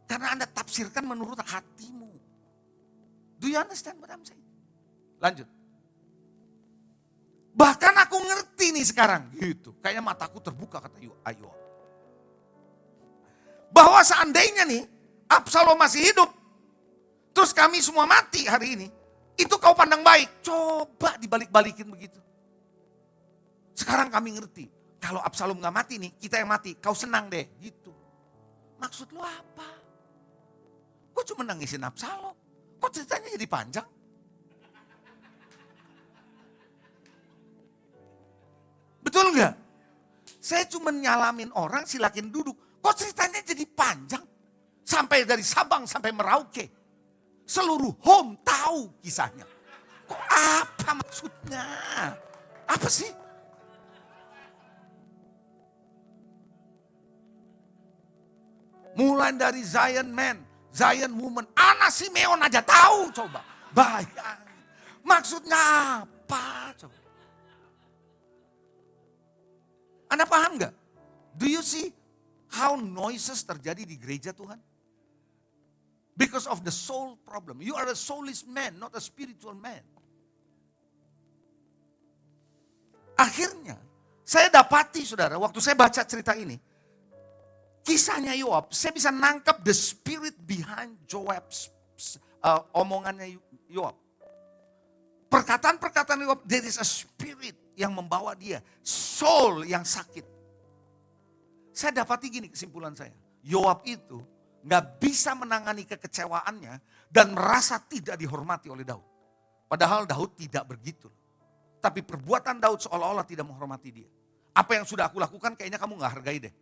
Karena Anda tafsirkan menurut hatimu. Do you understand what I'm saying? Lanjut. Bahkan aku ngerti nih sekarang, gitu. Kayaknya mataku terbuka, kata Ayub. Bahwa seandainya nih, Absalom masih hidup, terus kami semua mati hari ini, itu kau pandang baik. Coba dibalik-balikin begitu. Sekarang kami ngerti, kalau Absalom gak mati nih, kita yang mati, kau senang deh, gitu. Maksud lu apa? Kok cuma nangisin Absalom? Kok ceritanya jadi panjang? Betul nggak? Saya cuma nyalamin orang, silakin duduk. Kok ceritanya jadi panjang? Sampai dari Sabang sampai Merauke. Seluruh home tahu kisahnya. Kok apa maksudnya? Apa sih? Mulai dari Zion Man, Zion Woman, Ana Simeon aja tahu coba. Bayangin. Maksudnya apa coba? Anda paham nggak? Do you see how noises terjadi di gereja Tuhan? Because of the soul problem. You are a soulless man, not a spiritual man. Akhirnya, saya dapati saudara, waktu saya baca cerita ini, kisahnya Yoab, saya bisa nangkap the spirit behind Joab's omongannya Yoab. Perkataan-perkataan Yoab, there is a spirit yang membawa dia, soul yang sakit. Saya dapati gini kesimpulan saya, Yoab itu gak bisa menangani kekecewaannya dan merasa tidak dihormati oleh Daud. Padahal Daud tidak begitu. Tapi perbuatan Daud seolah-olah tidak menghormati dia. Apa yang sudah aku lakukan kayaknya kamu gak hargai deh.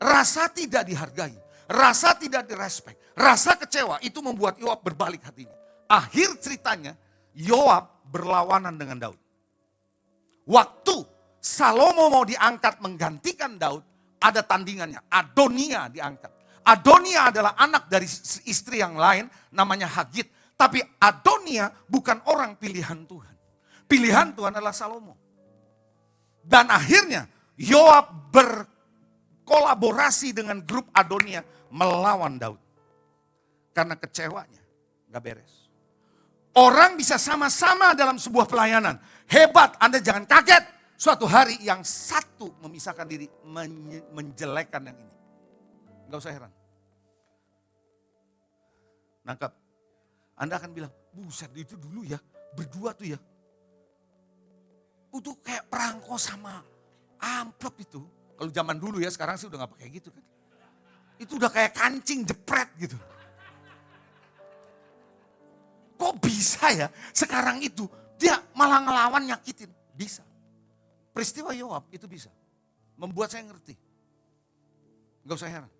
Rasa tidak dihargai, rasa tidak direspek, rasa kecewa itu membuat Yoab berbalik hatinya. Akhir ceritanya, Yoab berlawanan dengan Daud. Waktu Salomo mau diangkat menggantikan Daud, ada tandingannya. Adonia diangkat. Adonia adalah anak dari istri yang lain, namanya Hagit. Tapi Adonia bukan orang pilihan Tuhan. Pilihan Tuhan adalah Salomo. Dan akhirnya Yoab berkolaborasi dengan grup Adonia melawan Daud. Karena kecewanya gak beres. Orang bisa sama-sama dalam sebuah pelayanan. Hebat, Anda jangan kaget. Suatu hari yang satu memisahkan diri, menjelekkan yang ini. Gak usah heran. Nangkap. Anda akan bilang, buset itu dulu ya, berdua tuh ya. Itu kayak perangko sama amplop itu. Kalau zaman dulu ya, sekarang sih udah gak pakai gitu kan. Itu udah kayak kancing jepret gitu. Kok bisa ya sekarang itu dia malah ngelawan nyakitin. Bisa. Peristiwa Yoab itu bisa. Membuat saya ngerti. Gak usah heran.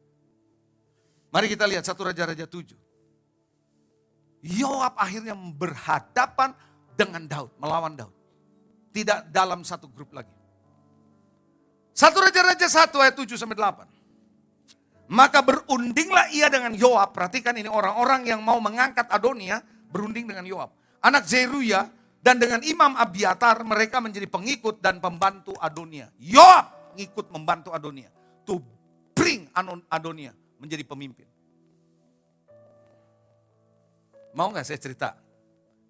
Mari kita lihat 1 Raja-Raja 7. Yoab akhirnya berhadapan dengan Daud. Melawan Daud. Tidak dalam satu grup lagi. 1 Raja-Raja 1 ayat 7-8. Maka berundinglah ia dengan Yoab. Perhatikan ini orang-orang yang mau mengangkat Adonia. Berunding dengan Yoab. Anak Zeruya dan dengan Imam Abiatar mereka menjadi pengikut dan pembantu Adonia. Yoab ngikut membantu Adonia. To bring Adonia menjadi pemimpin. Mau gak saya cerita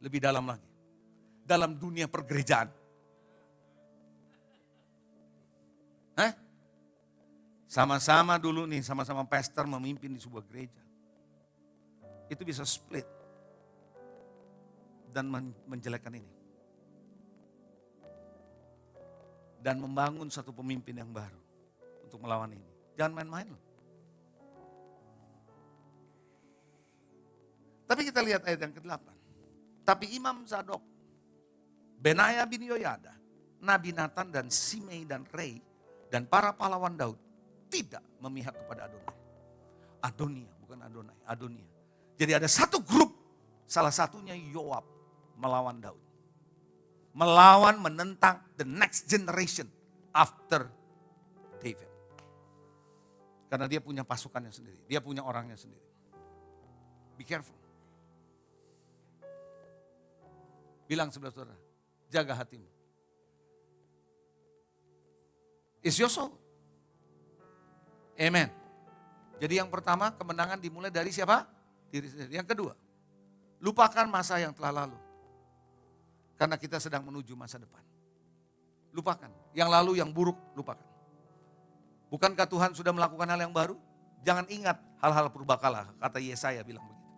lebih dalam lagi? Dalam dunia pergerejaan. Sama-sama dulu nih, sama-sama pastor memimpin di sebuah gereja. Itu bisa split. Dan menjelekkan ini. Dan membangun satu pemimpin yang baru. Untuk melawan ini. Jangan main-main loh. Tapi kita lihat ayat yang ke-8. Tapi Imam Zadok, Benaya bin Yoyada, Nabi Nathan dan Simei dan Rei, dan para pahlawan Daud, tidak memihak kepada Adonai. Adonia, bukan Adonai, Adonia. Jadi ada satu grup, salah satunya Yoab melawan Daud. Melawan, menentang the next generation after David. Karena dia punya pasukannya sendiri, dia punya orangnya sendiri. Be careful. Bilang sebelah saudara, jaga hatimu. It's your soul. Amen. Jadi yang pertama, kemenangan dimulai dari siapa? Diri sendiri. Yang kedua, lupakan masa yang telah lalu. Karena kita sedang menuju masa depan. Lupakan. Yang lalu, yang buruk, lupakan. Bukankah Tuhan sudah melakukan hal yang baru? Jangan ingat hal-hal purbakala, kata Yesaya bilang begitu.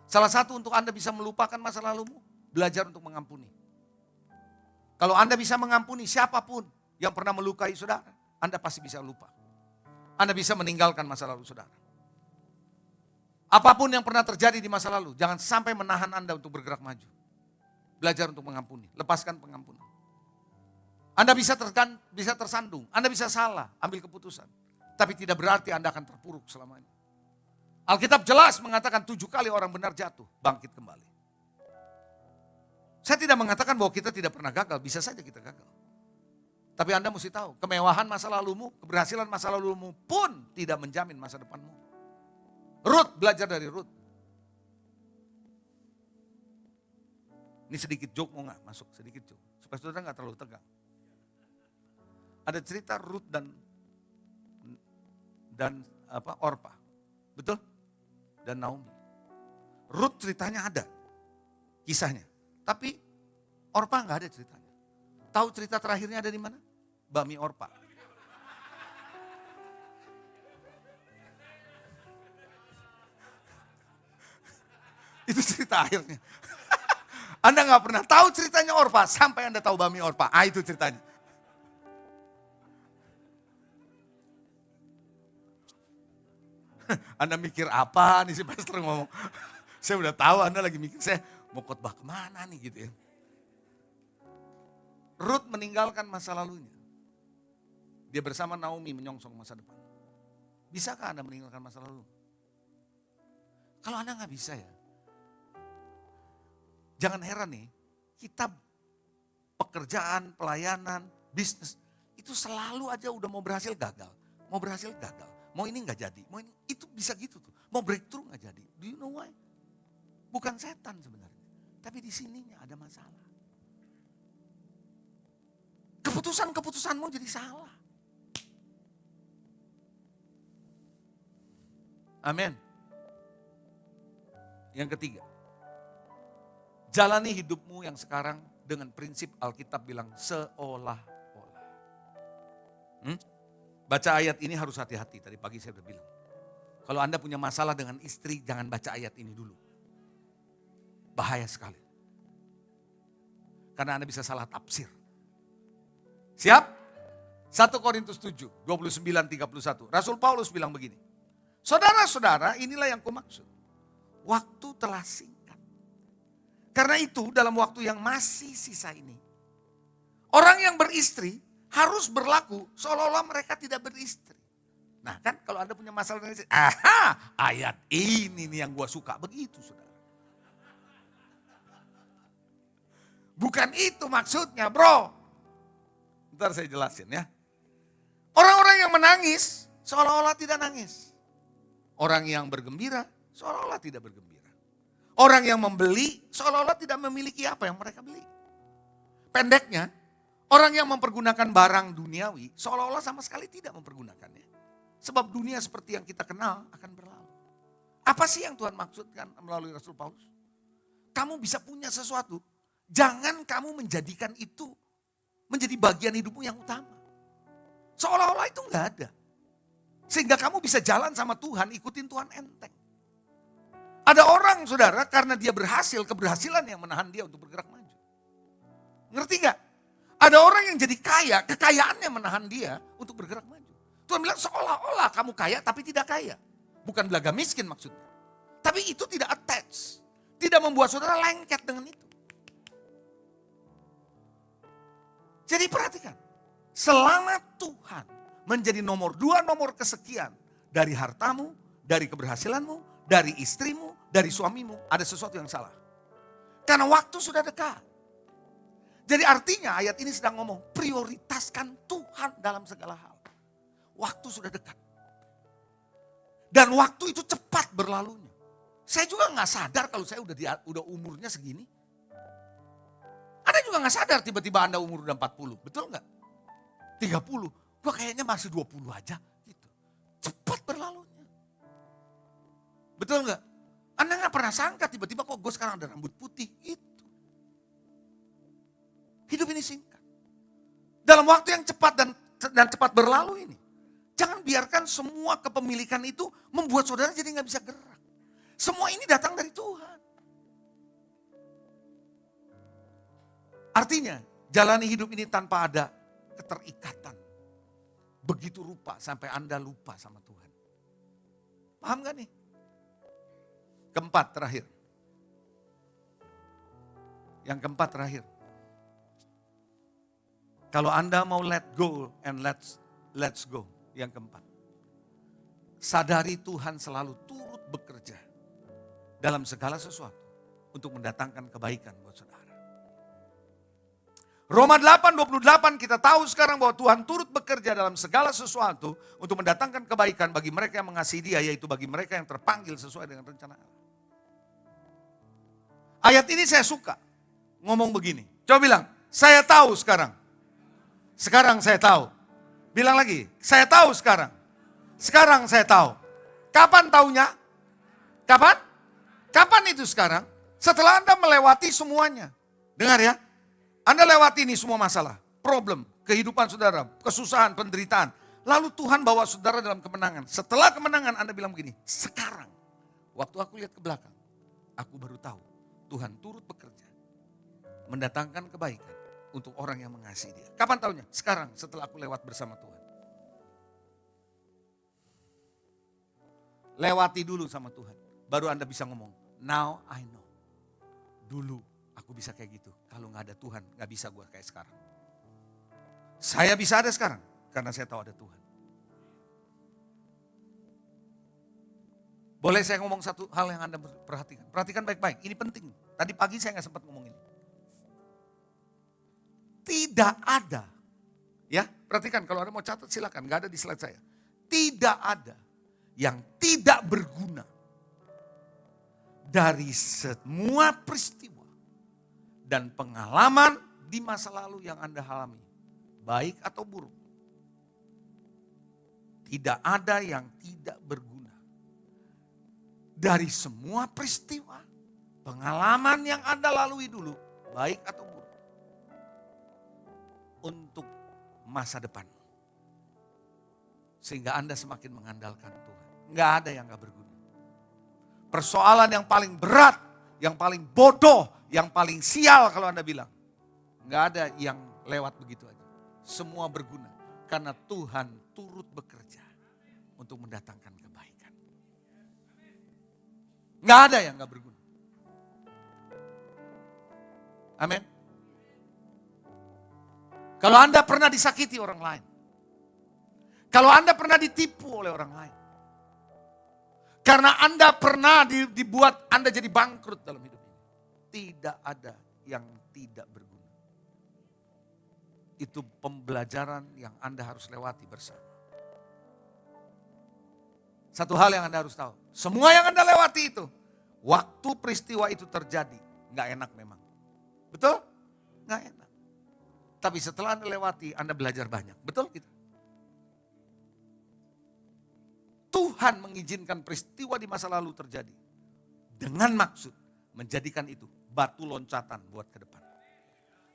Salah satu untuk Anda bisa melupakan masa lalumu, belajar untuk mengampuni. Kalau Anda bisa mengampuni siapapun yang pernah melukai saudara, Anda pasti bisa lupa. Anda bisa meninggalkan masa lalu saudara. Apapun yang pernah terjadi di masa lalu, jangan sampai menahan Anda untuk bergerak maju. Belajar untuk mengampuni, lepaskan pengampunan. Anda bisa tersandung, Anda bisa salah, ambil keputusan. Tapi tidak berarti Anda akan terpuruk selamanya. Alkitab jelas mengatakan 7 kali orang benar jatuh, bangkit kembali. Saya tidak mengatakan bahwa kita tidak pernah gagal, bisa saja kita gagal. Tapi Anda mesti tahu, kemewahan masa lalumu, keberhasilan masa lalumu pun tidak menjamin masa depanmu. Ruth, belajar dari Ruth. Ini sedikit joke, mau gak masuk sedikit joke, supaya saudara gak terlalu tegang. Ada cerita Ruth dan Orpa, betul? Dan Naomi. Ruth ceritanya ada, kisahnya. Tapi Orpa nggak ada ceritanya. Tahu cerita terakhirnya ada di mana? Bami Orpa. Itu cerita akhirnya. Anda nggak pernah tahu ceritanya Orpa sampai Anda tahu Bami Orpa. Itu ceritanya. Anda mikir apa nih si pastor ngomong. Saya udah tahu Anda lagi mikir, saya mau khotbah kemana nih gitu ya. Ruth meninggalkan masa lalunya. Dia bersama Naomi menyongsong masa depan. Bisakah Anda meninggalkan masa lalu? Kalau Anda nggak bisa ya, jangan heran nih, kita pekerjaan, pelayanan, bisnis, itu selalu aja udah mau berhasil gagal. Mau berhasil gagal. Mau ini nggak jadi, mau ini, itu bisa gitu tuh. Mau breakthrough nggak jadi. Do you know why? Bukan setan sebenarnya, tapi di sininya ada masalah. Keputusan-keputusanmu jadi salah. Amin. Yang ketiga, jalani hidupmu yang sekarang dengan prinsip Alkitab bilang seolah-olah. Baca ayat ini harus hati-hati, tadi pagi saya udah bilang. Kalau Anda punya masalah dengan istri, jangan baca ayat ini dulu. Bahaya sekali. Karena Anda bisa salah tafsir. Siap? 1 Korintus 7, 29-31. Rasul Paulus bilang begini. Saudara-saudara, inilah yang kumaksud. Waktu telah singkat. Karena itu dalam waktu yang masih sisa ini, orang yang beristri harus berlaku seolah-olah mereka tidak beristri. Nah kan kalau Anda punya masalah dengan istri, ayat ini nih yang gua suka, begitu saudara. Bukan itu maksudnya bro. Ntar saya jelasin ya. Orang-orang yang menangis seolah-olah tidak nangis. Orang yang bergembira seolah-olah tidak bergembira. Orang yang membeli seolah-olah tidak memiliki apa yang mereka beli. Pendeknya, orang yang mempergunakan barang duniawi seolah-olah sama sekali tidak mempergunakannya. Sebab dunia seperti yang kita kenal akan berlalu. Apa sih yang Tuhan maksudkan melalui Rasul Paulus? Kamu bisa punya sesuatu, jangan kamu menjadikan itu menjadi bagian hidupmu yang utama. Seolah-olah itu enggak ada. Sehingga kamu bisa jalan sama Tuhan, ikutin Tuhan enteng. Ada orang saudara karena dia berhasil, keberhasilan yang menahan dia untuk bergerak maju. Ngerti gak? Ada orang yang jadi kaya, kekayaannya menahan dia untuk bergerak maju. Tuhan bilang seolah-olah kamu kaya tapi tidak kaya. Bukan belaga miskin maksudnya. Tapi itu tidak attach. Tidak membuat saudara lengket dengan itu. Jadi perhatikan. Selama Tuhan menjadi nomor 2, nomor kesekian dari hartamu, dari keberhasilanmu, dari istrimu, dari suamimu, ada sesuatu yang salah. Karena waktu sudah dekat. Jadi artinya ayat ini sedang ngomong, prioritaskan Tuhan dalam segala hal. Waktu sudah dekat. Dan waktu itu cepat berlalunya. Saya juga nggak sadar kalau saya udah umurnya segini. Anda juga nggak sadar tiba-tiba Anda umur udah 40, betul nggak? 30, gua kayaknya masih 20 aja. Gitu. Cepat berlalunya. Betul nggak? Anda nggak pernah sangka tiba-tiba kok gue sekarang ada rambut putih. Itu. Hidup ini singkat. Dalam waktu yang cepat dan cepat berlalu ini. Jangan biarkan semua kepemilikan itu membuat saudara jadi nggak bisa gerak. Semua ini datang dari Tuhan. Artinya, jalani hidup ini tanpa ada keterikatan. Begitu rupa sampai Anda lupa sama Tuhan. Paham gak nih? Keempat terakhir. Yang keempat terakhir. Kalau Anda mau let go and let's go. Yang keempat. Sadari Tuhan selalu turut bekerja dalam segala sesuatu untuk mendatangkan kebaikan buat saudara. Roma 8:28 kita tahu sekarang bahwa Tuhan turut bekerja dalam segala sesuatu untuk mendatangkan kebaikan bagi mereka yang mengasihi Dia, yaitu bagi mereka yang terpanggil sesuai dengan rencana Allah. Ayat ini saya suka ngomong begini. Coba bilang, saya tahu sekarang. Sekarang saya tahu. Bilang lagi, saya tahu sekarang. Sekarang saya tahu. Kapan taunya? Kapan? Kapan itu sekarang? Setelah Anda melewati semuanya. Dengar ya. Anda lewati ini semua masalah, problem, kehidupan saudara, kesusahan, penderitaan. Lalu Tuhan bawa saudara dalam kemenangan. Setelah kemenangan Anda bilang begini, sekarang waktu aku lihat ke belakang, aku baru tahu Tuhan turut bekerja. Mendatangkan kebaikan untuk orang yang mengasihi Dia. Kapan tahunya? Sekarang setelah aku lewat bersama Tuhan. Lewati dulu sama Tuhan. Baru Anda bisa ngomong, now I know. Dulu aku bisa kayak gitu. Kalau gak ada Tuhan, gak bisa gue kayak sekarang. Saya bisa ada sekarang, karena saya tahu ada Tuhan. Boleh saya ngomong satu hal yang Anda perhatikan? Perhatikan baik-baik, ini penting. Tadi pagi saya gak sempat ngomong ini. Tidak ada, ya perhatikan kalau Anda mau catat silakan, gak ada di slide saya. Tidak ada yang tidak berguna dari semua peristiwa dan pengalaman di masa lalu yang Anda alami, baik atau buruk. Tidak ada yang tidak berguna. Dari semua peristiwa, pengalaman yang Anda lalui dulu, baik atau buruk. Untuk masa depan. Sehingga Anda semakin mengandalkan Tuhan. Nggak ada yang nggak berguna. Persoalan yang paling berat, yang paling bodoh, yang paling sial kalau Anda bilang. Nggak ada yang lewat begitu aja. Semua berguna. Karena Tuhan turut bekerja untuk mendatangkan kebaikan. Nggak ada yang nggak berguna. Amin. Kalau Anda pernah disakiti orang lain. Kalau Anda pernah ditipu oleh orang lain. Karena Anda pernah dibuat Anda jadi bangkrut dalam hidup ini. Tidak ada yang tidak berguna. Itu pembelajaran yang Anda harus lewati bersama. Satu hal yang Anda harus tahu. Semua yang Anda lewati itu. Waktu peristiwa itu terjadi. Nggak enak memang. Betul? Nggak enak. Tapi setelah Anda lewati, Anda belajar banyak. Betul gitu? Tuhan mengizinkan peristiwa di masa lalu terjadi. Dengan maksud menjadikan itu batu loncatan buat ke depan.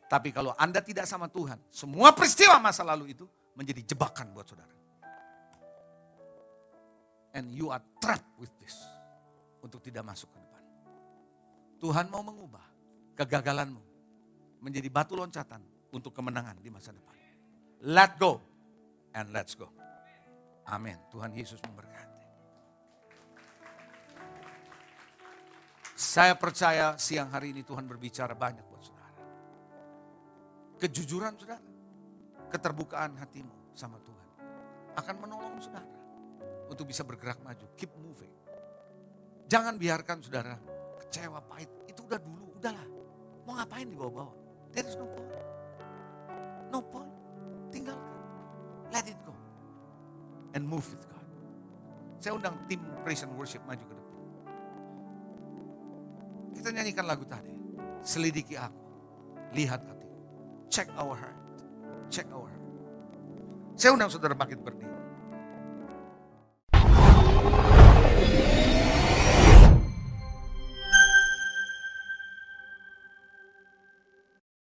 Tapi kalau Anda tidak sama Tuhan, semua peristiwa masa lalu itu menjadi jebakan buat saudara. And you are trapped with this. Untuk tidak masuk ke depan. Tuhan mau mengubah kegagalanmu menjadi batu loncatan untuk kemenangan di masa depan. Let go and let's go. Amin. Tuhan Yesus memberkati. Saya percaya siang hari ini Tuhan berbicara banyak buat saudara. Kejujuran saudara. Keterbukaan hatimu sama Tuhan. akan menolong saudara untuk bisa bergerak maju. Keep moving. Jangan biarkan saudara kecewa, pahit. Itu udah dulu, udahlah. Mau ngapain dibawa-bawa? There is no point. No point. Tinggalkan. Let it go. And move with God. Saya undang tim praise and worship maju ke depan. Kita nyanyikan lagu tadi. Selidiki aku. Lihat hatiku. Check our heart. Check our heart. Saya undang saudara bangkit berdiri.